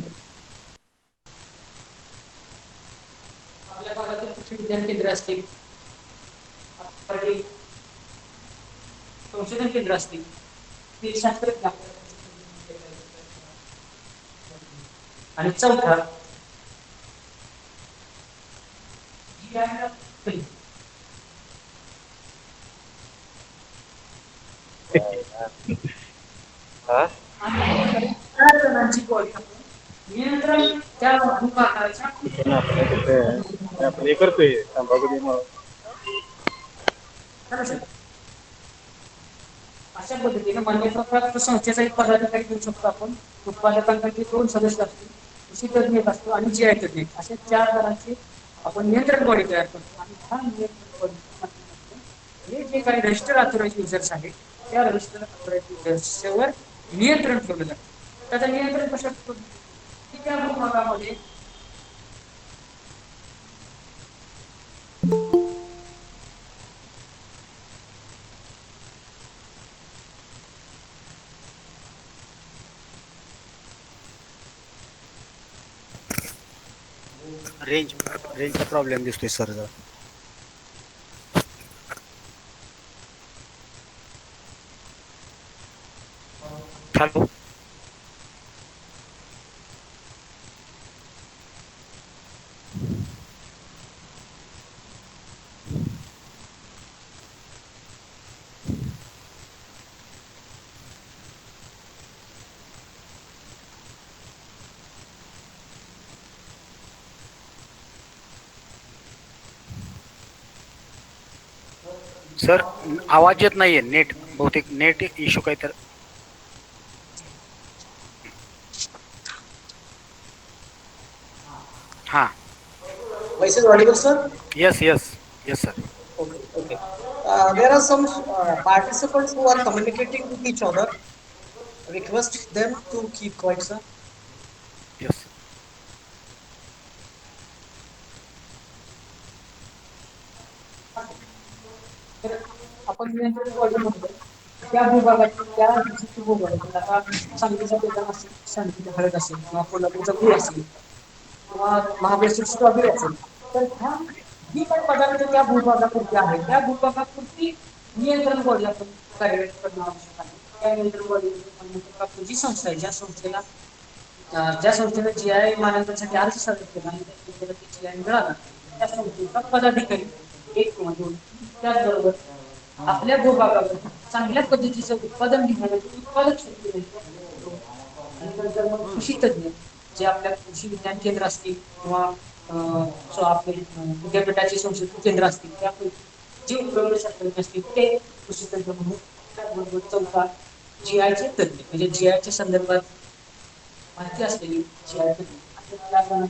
आपल्या भागातील कृषी विज्ञान केंद्र असतील, संशोधन केंद्र असतील, ते शास्त्रज्ञ आणि चौथा जणांची बॉडी नियंत्रण त्या भूभागाच्या आपण हे करतोय अशा पद्धतीने मान्यताप्राप्त संस्थेचा एक पदाधिकारी घेऊ शकतो आपण. उत्पादकांपैकी 2 सदस्य असतील, कृषी तज्ञ असतो आणि जी आय तज्ञ, अशा 4 जणांची आपण नियंत्रण बॉडी तयार करतो. आणि हा नियंत्रण बॉडी हे जे काही रजिस्टर ऑथराइज युजर्स आहेत त्या रजिस्टर ऑथराइज युजर्सवर नियंत्रण ठेवलं जातं. त्याचं नियंत्रण कशात होतं की त्या भूभागामध्ये रेंजचा प्रॉब्लेम दिसतोय सर जरा. हॅलो. सर आवाज येत नाहीये. नेट बहुतेक नेट इश्यू काही तर. हा. Voice is audible, sir? Yes, yes, yes, sir. Okay, okay. There are some participants who are communicating with each other. request them to keep quiet, sir. Yes. तर आपण नियंत्रण बॉडी म्हणतो त्या भूभागातील त्या विशिष्ट भूभागातील आता सांगलीचा बेदाणा असेल, सांगलीचा हळद असेल किंवा कोल्हापूरचा गुळ असेल किंवा महाबळेश्वर स्ट्रॉबेरी असेल, तर ह्या जी काही पदार्थ त्या भूभागापुरती आहे त्या भूभागापुरती नियंत्रण बॉडी आपण कार्यरत करणं आवश्यक आहे. त्या नियंत्रण बॉडी जी संस्था आहे ज्या संस्थेला ज्या संस्थेने जी आय मानकांसाठी अर्ज सादर केला आणि त्या संस्थेला जी आय मिळाला त्या संस्थेचा पदाधिकारी एक किंवा दोन, त्याचबरोबर आपल्या भूभागावर चांगल्या पद्धतीचं उत्पादन घेण्यासाठी उत्पादक शेतकरी आणि नंतर मग कृषी तज्ञ जे आपल्या कृषी विज्ञान केंद्र असतील किंवा आपले विद्यापीठाचे संशोधन केंद्र असतील त्यापैकी जे प्रवीण शास्त्रज्ञ असतील ते कृषी तज्ञ म्हणून, त्याचबरोबर चौथा जी आयचे तज्ञ म्हणजे जी आयच्या संदर्भात माहिती असलेली जी आय तज्ञ अशा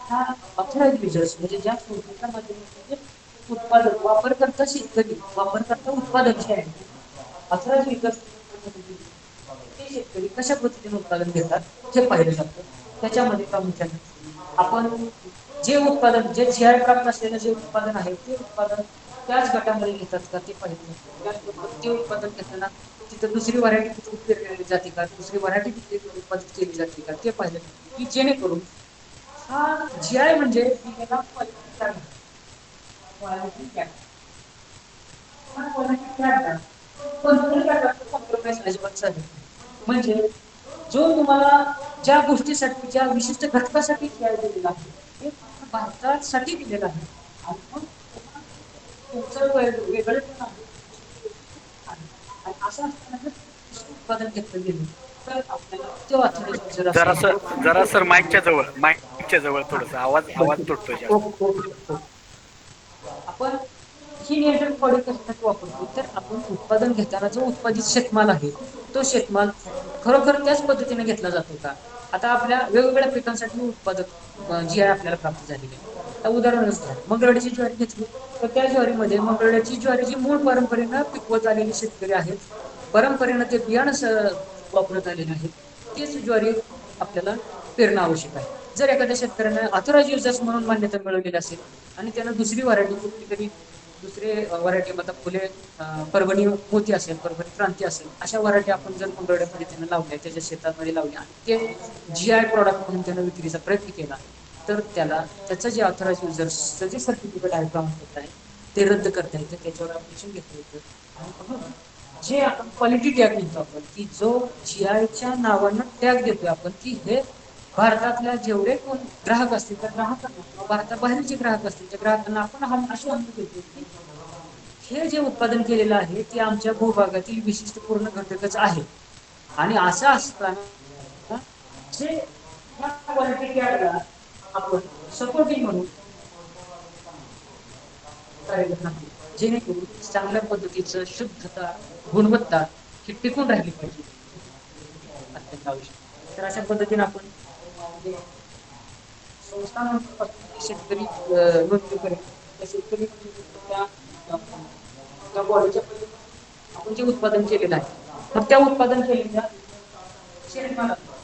हा ऑथराइज युजर्स म्हणजे ज्या संस्थेच्या माध्यमातून उत्पादन वापरकर्ता शेतकरी वापरकर्ता उत्पादक जे आहे ऑथराइज युजर्स ते शेतकरी कशा पद्धतीने उत्पादन घेतात हे पाहिलं जातं. त्याच्यामध्ये प्रामुख्याने आपण जे उत्पादन जे जी आय प्राप्त असलेलं जे उत्पादन आहे ते उत्पादन त्याच गटामध्ये घेतात का ते पाहिजे. त्याचबरोबर ते उत्पादन घेताना तिथं दुसरी व्हरायटी पेरली जाते का, दुसरी व्हरायटी उत्पादित केली जाते का ते पाहिलं की जेणेकरून हा जी आय म्हणजे म्हणजे जो तुम्हाला ज्या गोष्टीसाठी ज्या विशिष्ट घटकासाठी जी आय दिलेला आहे ते भारतासाठी दिलेला आहे आणि मग तुमचं वेगळे पण आहे आणि असं असताना उत्पादन घेतलं गेलं तर आपल्याला तो ऑथराइज जर जरा सर माईकच्या जवळ थोडस आवाज तुटतोय जास्त. आपण ही नियंत्रण बॉडी कशासाठी वापरतो तर आपण उत्पादन घेताना जो उत्पादित शेतमाल आहे तो शेतमाल खरोखर त्याच पद्धतीने घेतला जातो का. आता आपल्या वेगवेगळ्या पिकांसाठी उत्पादक जी आहे आपल्याला प्राप्त झालेली आहे. आता उदाहरणच घ्या मंगळवाडीची ज्वारी घेतली तर त्या ज्वारीमध्ये मंगळवाडीची ज्वारी जी मूळ परंपरेनं पिकवत आलेले शेतकरी आहेत, परंपरेनं ते बियाणं वापरत आलेले आहेत, तेच ज्वारी आपल्याला पेरणं आवश्यक आहे. जर एखाद्या शेतकऱ्याने ऑथराइज युजर्स म्हणून मान्यता मिळवलेली असेल आणि त्यानं दुसरी व्हरायटी कुठली तरी दुसरे व्हरायटी आता फुले परभणी मोती असेल, परभणी क्रांती असेल, अशा व्हरायटी आपण जर मंगळवाड्यामध्ये त्यानं लावल्या त्याच्या शेतामध्ये लावल्या आणि ते जी आय प्रॉडक्ट म्हणून त्यानं विक्रीचा प्रयत्न केला तर त्याला त्याचं जे ऑथराइज युजर्सचं जे सर्टिफिकेट आहे प्रमाणपत्र आहे ते रद्द करता येतं, त्याच्यावर ऍप्लिकेशन घेता येतं. आणि म्हणून जे आपण क्वालिटी टॅग म्हणतो आपण की जो जी आयच्या नावानं टॅग देतोय आपण की हे भारतातल्या जेवढे कोण ग्राहक असतील त्या ग्राहकांना भारताबाहेरचे ग्राहक असतील त्या ग्राहकांना आपण अशी हमी देतो की हे जे उत्पादन केलेलं आहे ते आमच्या भूभागातील विशिष्ट पूर्ण घटकच आहे. आणि असं असताना जे क्वालिटी टॅगला आपण सपोर्टिंग म्हणून जेणेकरून चांगल्या पद्धतीचं शुद्धता गुणवत्ता ही टिकून राहिली पाहिजे अत्यंत आवश्यक. तर अशा पद्धतीने आपण संस्था शेतकरी नोंदणी करेल त्या शेतकरी त्या बॉडीच्या आपण जे उत्पादन केलेलं आहे मग त्या उत्पादन केलेल्या शेतमालाला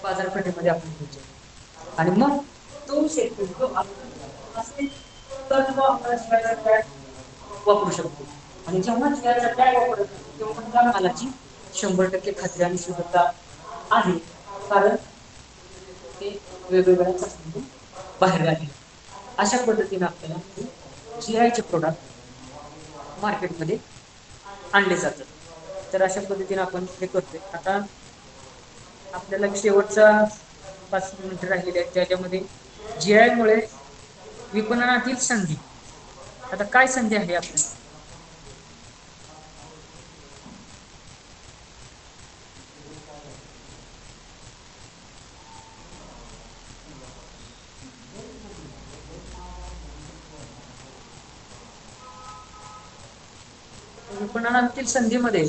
बाजारपेठेमध्ये आपण पोहोचतो आणि मग तो शेतकरी तो असेल तर तो आपला वापरू शकतो. आणि जेव्हा जिआयचा टॅग वापरतो तेव्हा त्या मालाची 100% खात्री आणि शुद्धता आहे, कारण ते वेगवेगळ्या चाचणीतून बाहेर आले. अशा पद्धतीने आपल्याला जीआयचे प्रोडक्ट मार्केटमध्ये आणले जातात. तर अशा पद्धतीने आपण हे करतोय. आता आपल्याला शेवटचा 5 मिनिटं राहिलेले आहेत त्याच्यामध्ये जीआय मुळे विपणनातील संधी. आता काय संधी आहे आपल्याला विपणनातील संधीमध्ये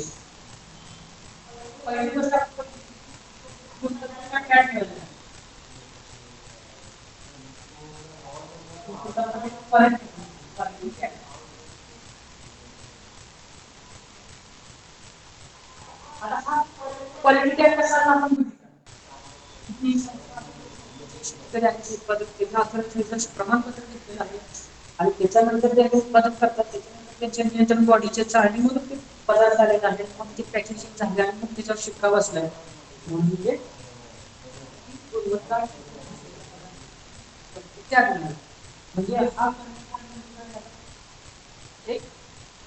पहिली गोष्ट क्वालिटी काय कसा आपण किती शेतकऱ्यांचे उत्पादन केलं आपण त्याचं प्रमाणपत्र घेतलेलं आहे आणि त्याच्यानंतर ते उत्पादन करतात त्याच्यानंतर त्यांच्या नियंत्रण बॉडीच्या चाळणीमधून ते पदार्थ आलेला आहे मग ते पॅकेजिंग झाले आणि मग त्याच्यावर शिक्का बसलाय म्हणजे गुणवत्ता त्याग म्हणजे एक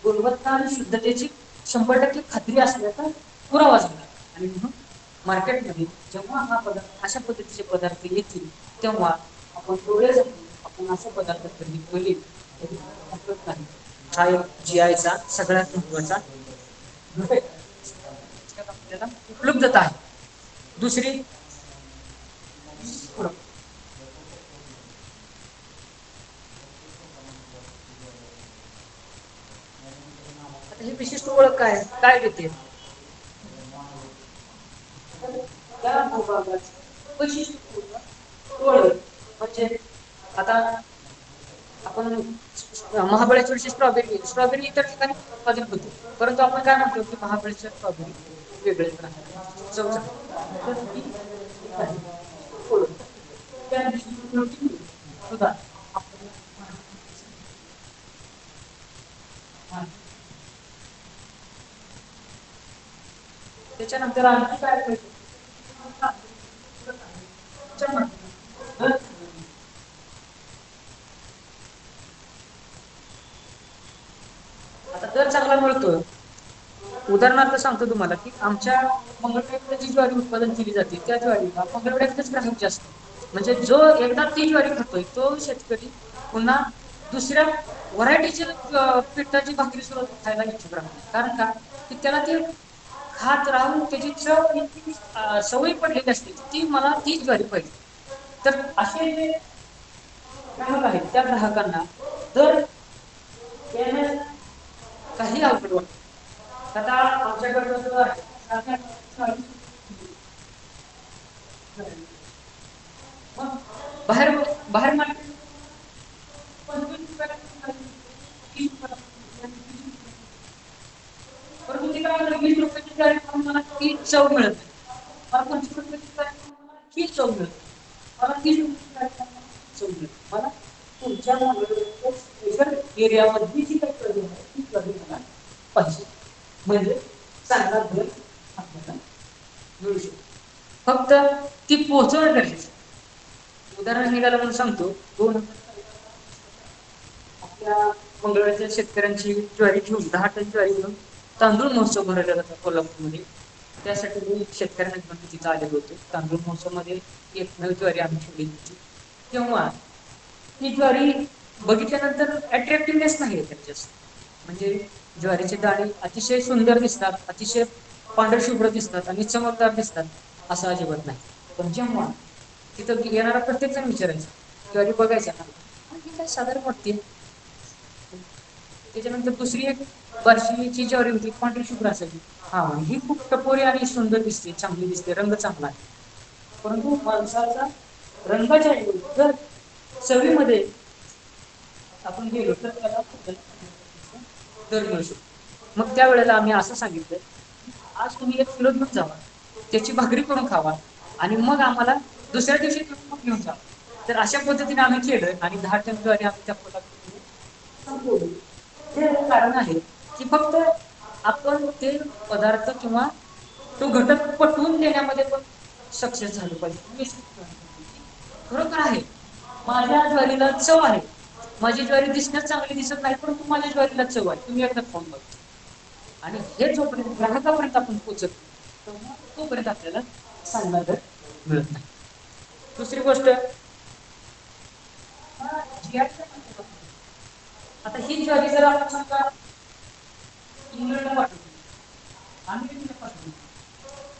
गुणवत्ता आणि शुद्धतेची 100% खात्री असल्याचा पुरावा झाला आणि म्हणून मार्केटमध्ये जेव्हा हा पदार्थ अशा पद्धतीचे पदार्थ येतील तेव्हा आपण डोळे झाकून आपण असा पदार्थ खरेदी केले तरी हरकत नाही हा एक जीआयचा सगळ्यात महत्वाचा घटक आहे. त्याच्यात आपल्याला उपलब्धता आहे दुसरी आता ही विशिष्ट ओळख काय काय देते त्या भूभागाची वैशिष्ट्यपूर्ण ओळख म्हणजे आता आपण महाबळेश्वरची स्ट्रॉबेरी इतर ठिकाणी उत्पादन होते परंतु आपण काय म्हणतो की महाबळेश्वर स्ट्रॉबेरी वेगळेच राहते चव चांगली. तर ही एक आहे ओळख. त्या दृष्टिकोनातून सुद्धा आपल्याला त्याच्यानंतर आणखी काय पाहिजे आता दर चांगला मिळतोय उदाहरणार्थ सांगतो तुम्हाला की आमच्या मंगळवेढ्यात जी ज्वारी उत्पादन केली जाते त्या ज्वारीला मंगळवेढ्यातच ग्राहक जास्त म्हणजे जो एकदा ती ज्वारी खातोय तो शेतकरी पुन्हा दुसऱ्या व्हरायटीच्या पिठाची भाकरी सुद्धा खायला इच्छुक राहतो कारण का की त्याला ते खात राहून त्याची चव इतकी सवय पडलेली असते ती मला तीच ज्वारी पाहिजे तर असे जे ग्राहक आहेत त्या ग्राहकांना दर देण्यास काही अवघड वाटत आता आमच्याकडे जो आहे मग बाहेर बाहेर मार्केट परंतु तिला 20 रुपयाची ज्वारी खाऊन मला ती चव मिळत नाही मला 25 रुपयाची ज्वारी खाऊन मला ही चव मिळत मला 30 रुपयाची ज्वारी खाऊन मला चव मिळत मला तुमच्या स्पेशल एरियामधली जी काही ज्वारी आहे ती ज्वारी मला पाहिजे म्हणजे चांगला दर आपल्याला मिळू शकतो फक्त ती पोहोचवणं गरजेचं उदाहरण निघालं म्हणून सांगतो 2000 आपल्या मंगळवेढ्याच्या शेतकऱ्यांची ज्वारी घेऊन 10 टन ज्वारी घेऊन तांदूळ महोत्सव भरवला जातो कोल्हापूरमध्ये त्यासाठी मी शेतकऱ्यांना घेऊन तिथं आलेलो होतो तांदूळ महोत्सवमध्ये एक नवी ज्वारी आम्ही ठेवली होती तेव्हा ती ज्वारी बघितल्यानंतर अट्रॅक्टिव्हनेस नाही आहे त्याच्यात म्हणजे ज्वारीचे दाणे अतिशय सुंदर दिसतात अतिशय पांढरशुभ्र दिसतात आणि चमकदार दिसतात असं अजिबात नाही पण जेव्हा तिथं येणारा प्रत्येक जण विचारायचा ज्वारी बघायचा ना ही काय साधारण वाटते त्याच्यानंतर दुसरी एक बार्शीची ज्वारी होती पांढरी शुभ्र असायची हा ही खूप टपोरी आणि सुंदर दिसते चांगली दिसते रंग चांगला आहे परंतु माणसाचा रंगाच्या ऐवजी जर चवीमध्ये आपण गेलो तर त्याला दर मिळू शकतो मग त्या वेळेला आम्ही असं सांगितलं आज तुम्ही 1 किलो घेऊन जावा त्याची भाकरी करून खावा आणि मग आम्हाला दुसऱ्या दिवशी तुम्ही मग घेऊन जावा तर अशा पद्धतीने आम्ही केलं आणि 10 टन ज्वारी आम्ही त्या कोल्हापूरमध्ये संपवली हे कारण आहे की फक्त आपण ते पदार्थ किंवा तो घटक पटवून देण्यामध्ये पण सक्सेस झालं पाहिजे खरोखर आहे माझ्या ज्वारीला चव आहे माझी ज्वारी दिसण्यात चांगली दिसत नाही परंतु माझ्या ज्वारीला चव आहे तुम्ही एकदा खाऊन बघा आणि हे जोपर्यंत ग्राहकापर्यंत आपण पोहोचत तेव्हा तोपर्यंत आपल्याला चांगला दर मिळत नाही दुसरी गोष्ट आता ही ज्वारी जर आपण समजा इंग्लंडला पाठवली अमेरिकेला पाठवली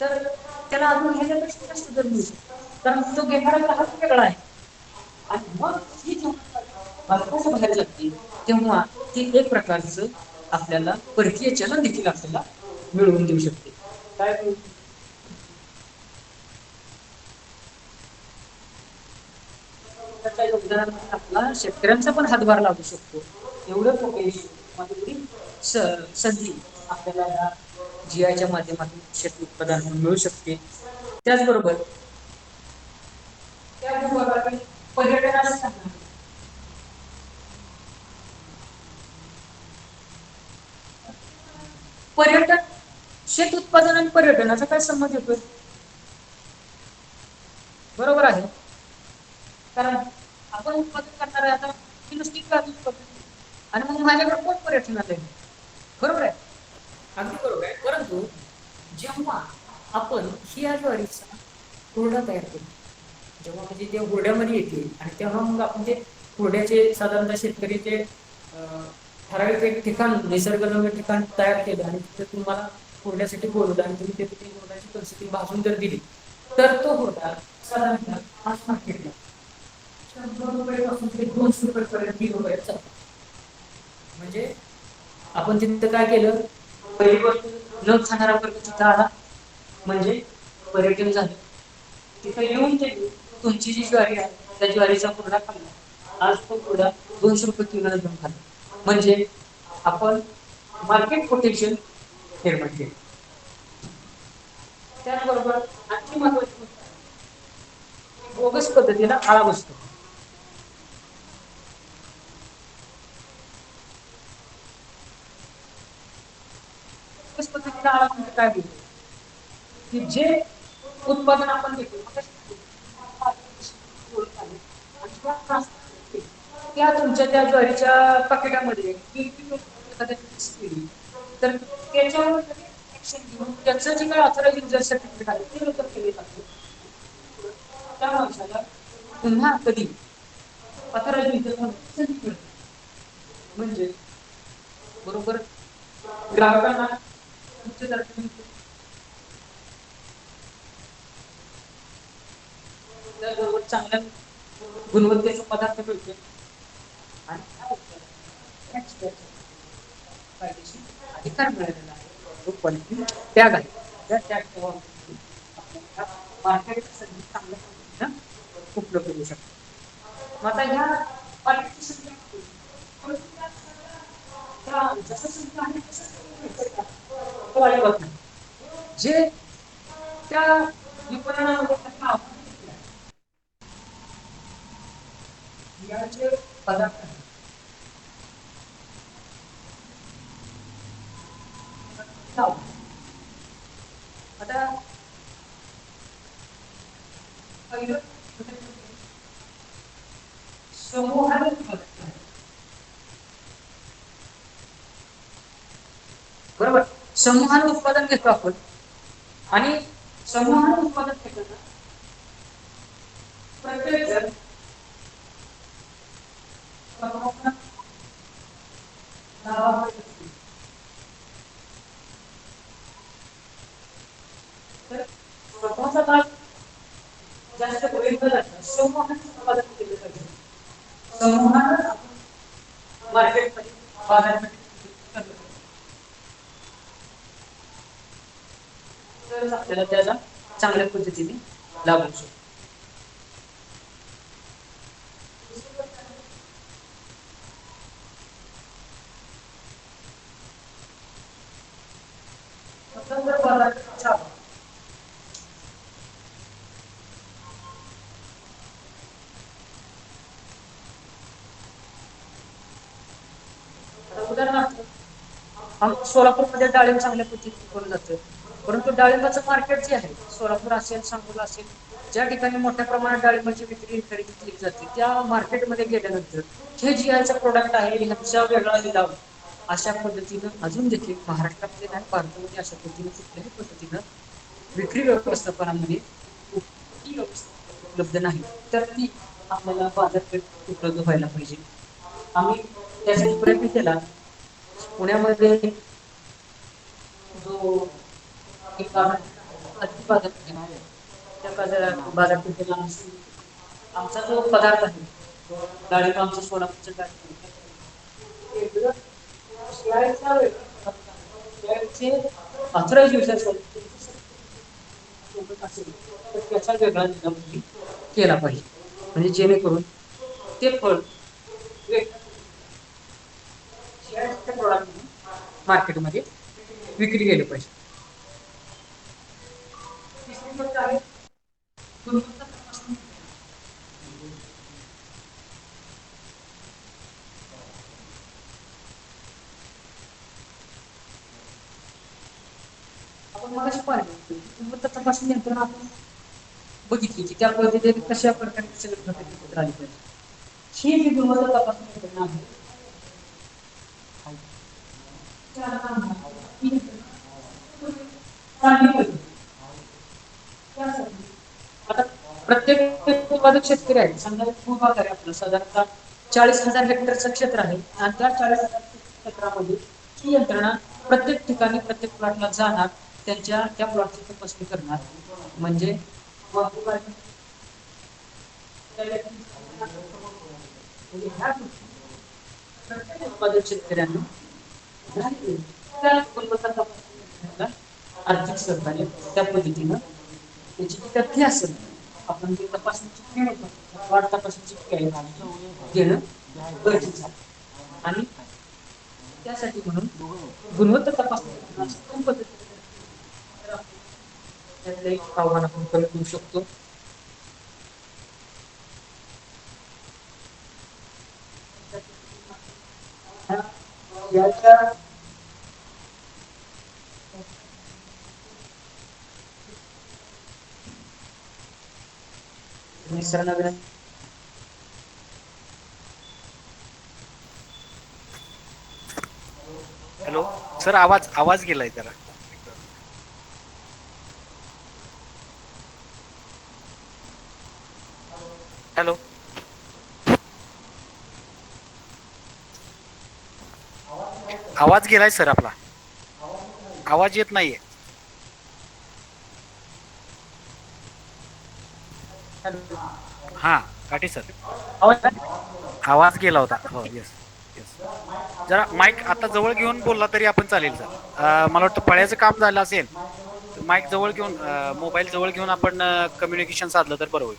तर त्याला अजून ह्याच्यापेक्षा जास्त दर मिळू शकतो कारण तो घेणारा ग्राहक वेगळा आहे आणि मग ही भारताच्या बाहेर जाते तेव्हा ती एक प्रकारचं आपल्याला परकीय चलन देखील आपल्याला मिळवून देऊ शकते काय त्याच्या योगदानामध्ये आपला शेतकऱ्यांचा पण हातभार लागू शकतो एवढं पोटेन्शियल एवढी संधी आपल्याला जीआयच्या माध्यमातून शेती उत्पादन मिळू शकते. त्याचबरोबर त्या विभागातील पर्यटनाला चालना मिळते. पर्यटन शेत उत्पादन आणि पर्यटनाचा काय संबंध येतोय? बरोबर आहे. कारण आपण उत्पादन करणार आहे आता ही नुसती काजू उत्पादन आणि मग माझ्याकडे कोण पर्यटनाला येईल? बरोबर आहे. अगदी बरोबर आहे. परंतु जेव्हा आपण ही ज्वारीचा हुरडा तयार करू, जेव्हा म्हणजे ते हुरड्यामध्ये येते आणि तेव्हा मग आपण ते हुरड्याचे साधारणतः शेतकरी ते ठराविक एक ठिकाण निसर्गरम्य ठिकाण तयार केलं आणि तिथे तुम्हाला हुरड्यासाठी बोलवलं आणि तुम्ही ते हुरड्याची परिस्थिती भाजून जर दिली तर तो हुरडा साधारणतः आज मार्केटला ₹100 ते ₹200 पर्यंत किलो चालतो. म्हणजे आपण तिथं काय केलं, पहिली गोष्ट न खाणारा वर्ग तिथं आला म्हणजे पर्यटन झालं. तिथं येऊन ते तुमची जी ज्वारी आहे त्या ज्वारीचा हुरडा खाल्ला. आज तो हुरडा ₹200 किलो घेऊन खाल्ला. म्हणजे आपण मार्केट पोटेन्शियल निर्माण केले. त्याचबरोबर आणखी महत्वाची गोष्ट आहे, बोगस पद्धतीला आळा बसतो. बोगस पद्धतीला आळा म्हणजे काय बोलतो की जे उत्पादन आपण घेतो त्या तुमच्या त्या ज्वारीच्या पाकिटामध्ये एखाद्या केली तर त्याच्यावर ऍक्शन घेऊन त्याचं जे काही ऑथराइज युजर सर्टिफिकेट आहे ते रद्द केले जाते. त्या माणसाला पुन्हा कधी ऑथराइज युजर संधी मिळते. म्हणजे बरोबर ग्राहकांना उच्च दर्जाचे त्याचबरोबर चांगल्या गुणवत्तेचा पदार्थ मिळतो आणि कायदेशीर अधिकार मिळालेला आहे. जो क्वालिटी टॅग आहे त्या टॅग मार्केट संधी चांगल्या पद्धतीनं उपलब्ध होऊ शकते. मग आता ह्या मार्केटची संधी जसं संधी आहे तसं वाढवत नाही. जे त्या विपणनामध्ये याचे पदार्थ आता पहिलं समूहाने बरोबर समूहाने उत्पादन घेतो आपण आणि समूहाने उत्पादन घेताना प्रत्येक जण तर स्वतःचा लाभ जास्त पर्यंत जातं. समूहाने उत्पादन केलं पाहिजे. समूहाने मार्केटमध्ये बाजारपेठेत तरच आपल्याला त्याचा चांगल्या पद्धतीने लाभ होऊ शकतो. स्वतंत्र बाजारपेठेचा अभाव. उदाहरणार्थ सोलापूरमध्ये डाळिंब चांगल्या पद्धतीने पिकवलं जातं. परंतु डाळिंबाचं मार्केट जे आहे सोलापूर असेल सांगोला असेल ज्या ठिकाणी मोठ्या प्रमाणात डाळिंबाची विक्री खरेदी केली जाते त्या मार्केटमध्ये गेल्यानंतर हे जी आयचं प्रोडक्ट आहे ह्यांचा वेगळा लिलाव अशा पद्धतीनं अजून देखील महाराष्ट्रामध्ये नाही भारतामध्ये अशा पद्धतीने कुठल्याही पद्धतीनं विक्री व्यवस्थापनामध्ये उपलब्ध नाही. तर ती आपल्याला बाजारपेठ उपलब्ध व्हायला पाहिजे. आम्ही त्यासाठी प्रयत्न केला. पुण्यामध्ये जो एक बाजारपेठ आहे त्या बाजारपेठेला आमचा जो पदार्थ आहे डाळिंब आमचं सोलापूरचं डाळिंब ऑथराइज युजर सोबत असेल तर त्याचा वेगळा नियम केला पाहिजे. म्हणजे जेणेकरून ते फळ मार्केटमध्ये विक्री केली पाहिजे. आपण मगाशी पाहिलं गुणवत्ता तपासणी यंत्रणा आपण बघितली की त्या पद्धतीने कशा प्रकारे सगळे घटक एकत्र आले पाहिजे ही जी गुणवत्ता तपासणी यंत्रणा आहे चांगली पाहिजे त्यासाठी आता प्रत्येक उत्पादक शेतकरी आहे समजा भूभाग आहे आपला साधारणतः 40,000 हेक्टरचं क्षेत्र आहे आणि त्या 40,000 क्षेत्रामध्ये ही यंत्रणा प्रत्येक ठिकाणी प्रत्येक प्लॉटला जाणार त्यांच्या त्या प्लॉटची तपासणी करणार म्हणजे प्रत्येक उत्पादक शेतकऱ्यांना त्या गुणवत्ता तपासणी आर्थिक सहकार्य त्या पद्धतीनं त्याची जी तथ्य असेल आपण ते तपासणीची फी म्हणतो वाढ तपासणीची फी आहे देणं गरजेचं आहे आणि त्यासाठी म्हणून गुणवत्ता तपासणी उत्तम पद्धतीने त्यातलं एक आव्हान आपण कमी करू शकतो याच्या सरांना विनंती हॅलो सर आवाज गेलाय जरा हॅलो आवाज गेलाय सर आपला आवाज येत नाहीये हा काठी सर आवाज गेला होता हो येस येस जरा माईक आता जवळ घेऊन बोलला तरी आपण चालेल सर मला वाटतं फळ्याचं काम झालं असेल माईक जवळ घेऊन मोबाईल जवळ घेऊन आपण कम्युनिकेशन साधलं तर बरं होईल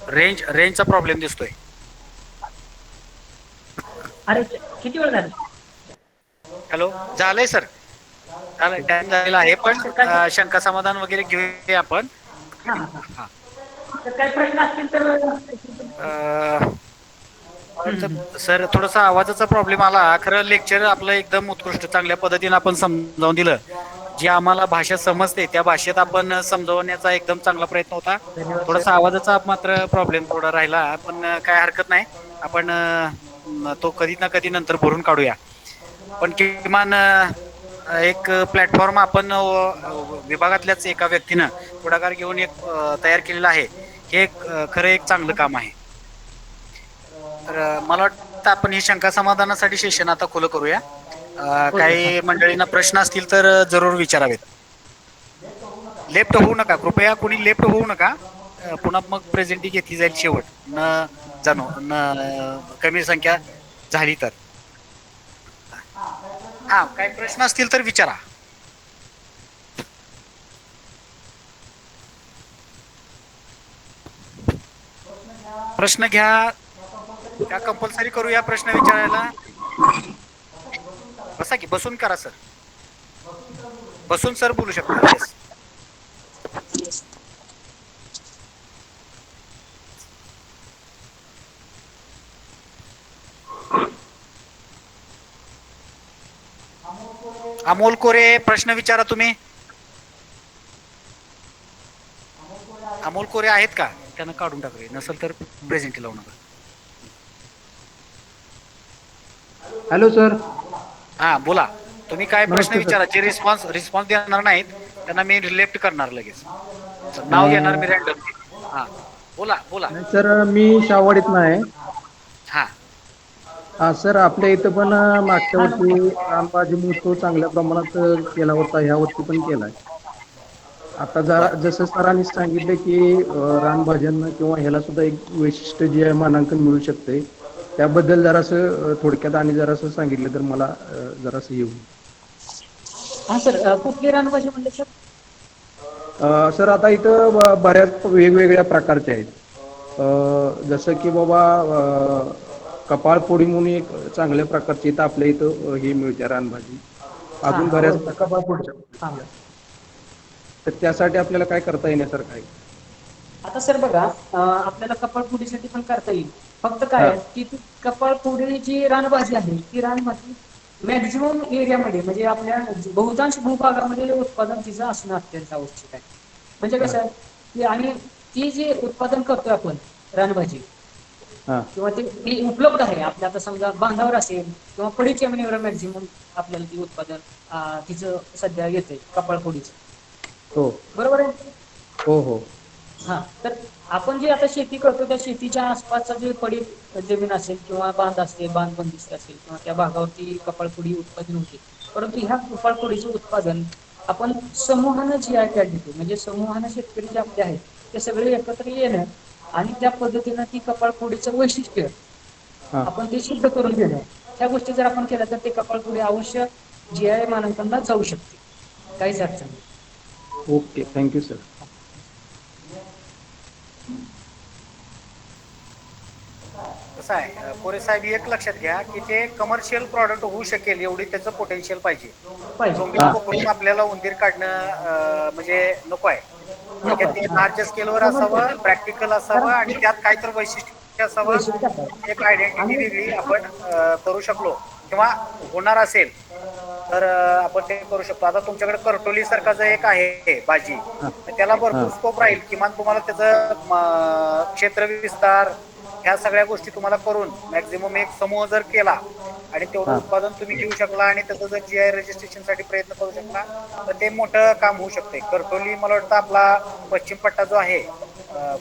रेंजचा प्रॉब्लेम दिसतोय अरे किती वेळ झाला हॅलो झालंय सर झालंय टाइम झालेला आहे पण शंका समाधान वगैरे घेऊया आपण हा काही प्रश्न असतील तर सर थोडासा आवाजाचा प्रॉब्लेम आला खरं लेक्चर आपलं एकदम उत्कृष्ट चांगल्या पद्धतीने आपण समजावून दिलं जी आम्हाला भाषा समजते त्या भाषेत आपण समजवण्याचा एकदम चांगला प्रयत्न होता थोडासा आवाजाचा मात्र प्रॉब्लेम थोडा राहिला पण काय हरकत नाही आपण तो कधी ना कधी नंतर भरून काढूया पण किमान एक प्लॅटफॉर्म आपण विभागातल्याच एका व्यक्तीनं पुढाकार घेऊन एक तयार केलेला आहे हे खरं एक चांगलं काम आहे तर मला वाटतं आपण ही शंका समाधानासाठी सेशन आता खुलं करूया काही मंडळींना प्रश्न असतील तर जरूर विचारावेत लेफ्ट होऊ नका कृपया कोणी लेफ्ट होऊ नका पुन्हा मग प्रेझेंटी घेतली जाईल शेवट न जाणो न कमी संख्या झाली तर हा काही प्रश्न असतील तर विचारा प्रश्न घ्या का कंपल्सरी करूया प्रश्न विचारायला बसा की बसून करा सर बसून सर बोलू शकता येस अमोल कोरे प्रश्न विचारा तुम्ही अमोल कोरे आहेत का त्यांना काढून टाकले नसेल तर प्रेझेंटी लावू नका हॅलो सर हा बोला तुम्ही काय प्रश्न विचारा जे रिस्पॉन्स देणार नाहीत त्यांना मी लेफ्ट करणार लगेच नाव घेणार मी रॅन्डम हा बोला बोला सर मी शावडीत नाही हा हा सर आपल्या इथं पण मागच्या वर्षी रामबाजी महोत्सव चांगल्या प्रमाणात केला होता ह्या वर्षी पण केलाय आता जसं सरांनी सांगितलं की रानभाज्यांना किंवा ह्याला सुद्धा एक वैशिष्ट्य जे आहे मानांकन मिळू शकते त्याबद्दल जरासं थोडक्यात आणि जरासं सांगितलं तर मला जरासं येऊ हा सर कुठली रानभाजी म्हणले सर सर आता इथं बऱ्याच वेगवेगळ्या प्रकारचे आहेत जसं की बाबा कपाळपोळी म्हणून एक चांगल्या प्रकारची इथं आपल्या इथं हे मिळते रानभाजी अजून बऱ्याच कपाळ पुढच्या तर त्यासाठी आपल्याला काय करता येण्यासारखं आहे? आता सर बघा, आपल्याला कपाळपुडीसाठी पण करता येईल. फक्त काय हा. आहे की ती कपाळपुडी जी रानभाजी आहे ती रानभाजी मॅक्झिमम एरियामध्ये म्हणजे आपल्या बहुतांश भूभागामध्ये उत्पादन तिचं असणं अत्यंत आवश्यक आहे. म्हणजे हा. कसं आहे की आणि ती जी उत्पादन करतोय आपण रानभाजी हा. किंवा ती उपलब्ध आहे आपल्या, आता समजा बांधावर असेल किंवा पडीक जमिनीवर मॅक्झिमम आपल्याला ती उत्पादन तिचं सध्या येते कपाळपुडीचं. हो बरोबर आहे. हो हो. हा, तर आपण जे आता शेती करतो त्या शेतीच्या आसपासचा जे पडीक जमीन असेल किंवा बांध असेल, बांध बंदिस्त असेल किंवा त्या भागावरती कपाळपुडी उत्पादन होते. परंतु ह्या कपाळपुडीचं उत्पादन आपण समूहानं जी आहे त्या घेतो, म्हणजे समूहानं शेतकरी जे आपले आहेत ते सगळे एकत्र येणं आणि त्या पद्धतीनं ती कपाळपुडीचं वैशिष्ट्य हा. आपण ते सिद्ध करून घेणं, ह्या गोष्टी जर आपण केल्या तर ते कपाळपुडी अवश्य GI मानांकनाला जाऊ शकते. काहीच अडचण नाही. Okay, thank you sir. कसं आहे कोरे साहेब, एक लक्षात घ्या की ते कमर्शियल प्रॉडक्ट होऊ शकेल एवढी त्याचं पोटेन्शियल पाहिजे. पाहिजे. झोंबीत पकडून आपल्याला उंदीर काढणं म्हणजे नको आहे. थोडक्यात ते लार्ज स्केलवर असावं, प्रॅक्टिकल असावं आणि त्यात काहीतरी वैशिष्ट्य असावं, वैशिष्ट्य आहे. एक आयडेंटिटी वेगळी आपण करू शकलो किंवा होणार असेल तर आपण ते करू शकतो. आता तुमच्याकडे करटोली सारखा जो एक आहे भाजी, तर त्याला भरपूर स्कोप राहील. किमान तुम्हाला त्याचं क्षेत्र विस्तार ह्या सगळ्या गोष्टी तुम्हाला करून मॅक्झिमम एक समूह जर केला आणि तेवढं उत्पादन तुम्ही घेऊ शकला आणि त्याचं जर GI रजिस्ट्रेशनसाठी प्रयत्न करू शकला तर ते मोठं काम होऊ शकते. करटोली मला वाटतं आपला पश्चिम पट्टा जो आहे,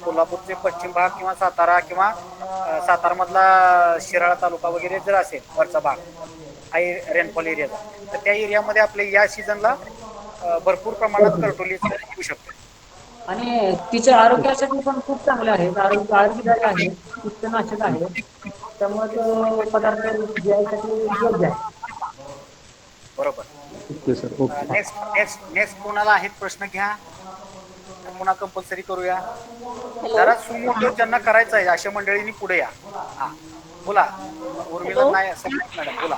कोल्हापूरचे पश्चिम भाग किंवा सातारा किंवा सातारामधला शिराळा तालुका वगैरे जर असेल वरचा भाग हाय रेनफॉल एरियाचा, तर त्या एरियामध्ये आपले या सीझनला भरपूर प्रमाणात करटोलीचं येऊ शकते. आणि तिच्या आरोग्यासाठी पण खूप चांगले आहे. आरोग्यदायी आहे, पित्तनाशक आहे, त्यामुळे तो पदार्थ GI योग्य आहे. बरोबर. Okay sir. ओके. नेक्स्ट कोणाला आहेत प्रश्न घ्या, पुन्हा कंपल्सरी करूया. जरा सुमोटो ज्यांना करायचं आहे अशा मंडळींनी पुढे या. हा बोला. उर्मिला नाही असं मॅडम बोला.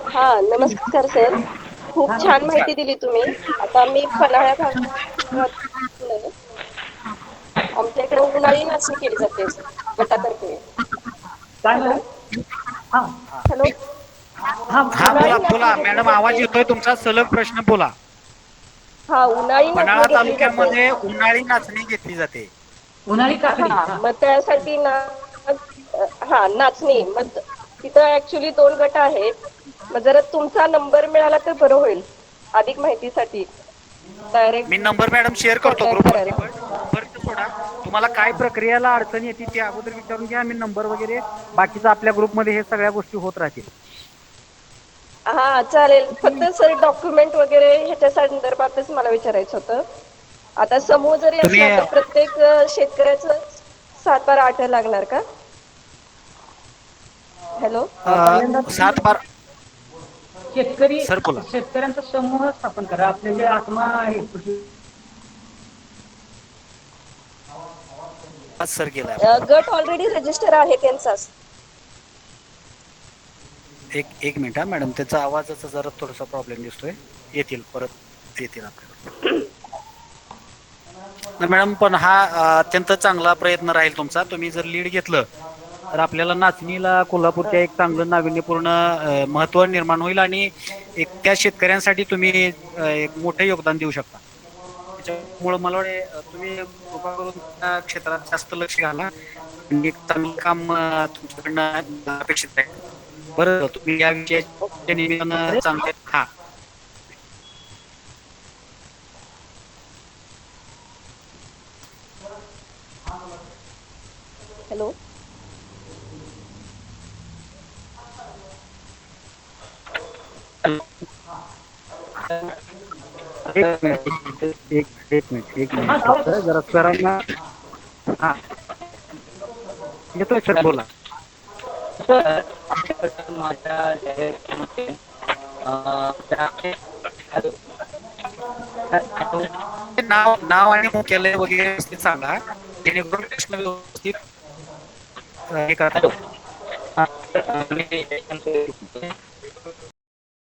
हा, नमस्कार सर. खूप छान माहिती दिली तुम्ही. आता मी पन्हाळ्या भागात, आमच्या इकडे उन्हाळी नाचणी केली जाते गटातर्फे. काय म्हणा? हा हॅलो. हा बोला बोला मॅडम, आवाज येतोय तुमचा. सलग प्रश्न बोला. हा, उन्हाळी पन्हाळा नाचणी घेतली तालुक्यामध्ये जाते. उन्हाळी नाचणी घेतली जाते. उन्हाळी काकडी. हा, मग त्यासाठी ना, हा नाचणी, मग तिथं ऍक्च्युली 2 गट आहेत. मग जरा तुमचा नंबर मिळाला तर बरं होईल अधिक माहितीसाठी. डायरेक्ट मी नंबर मॅडम शेअर करतो कॉन्टॅक्ट ग्रुपवरती. करायला. नंबरचं सोडा, तुम्हाला काय प्रक्रियेला अडचण येते ते अगोदर विचारून घ्या. मी नंबर वगैरे बाकीचं आपल्या ग्रुपमध्ये हे सगळ्या गोष्टी होत राहतील. हा चालेल. फक्त सर डॉक्युमेंट वगैरे ह्याच्या संदर्भातच मला विचारायचं होतं. आता समूह जरी असला तर प्रत्येक शेतकऱ्याचं 7/8 लागणार का? हॅलो. 7/12 सर बोला. शेतकऱ्यांचा समूह स्थापन करा. आपले जे आत्मा आहे सर गेला. गट ऑलरेडी रजिस्टर आहे त्यांचा. एक मिनिट हा मॅडम, त्याचा आवाजाचा जरा थोडासा प्रॉब्लेम दिसतोय. येतील परत येतील आपल्याकडे. मॅडम पण हा अत्यंत चांगला प्रयत्न राहील तुमचा. तुम्ही जर लीड घेतलं तर आपल्याला नाचणीला कोल्हापूरच्या एक चांगलं नाविन्यपूर्ण महत्त्व निर्माण होईल आणि एक त्या शेतकऱ्यांसाठी तुम्ही एक मोठं योगदान देऊ शकता. त्याच्यामुळे मला वाटतं तुम्ही कृपा करून त्या क्षेत्रात जास्त लक्ष घाला आणि एक चांगलं काम तुमच्याकडनं अपेक्षित आहे. बरं, तुम्ही या विषयाच्या निमित्तानं चांगले. हा हॅलो. एक मिनिट जरा सरांना. हा येतोय सर, बोला. नाव आणि मुख्यालय वगैरे व्यवस्थित सांगा, जेणेकरून प्रश्न व्यवस्थित हे करता.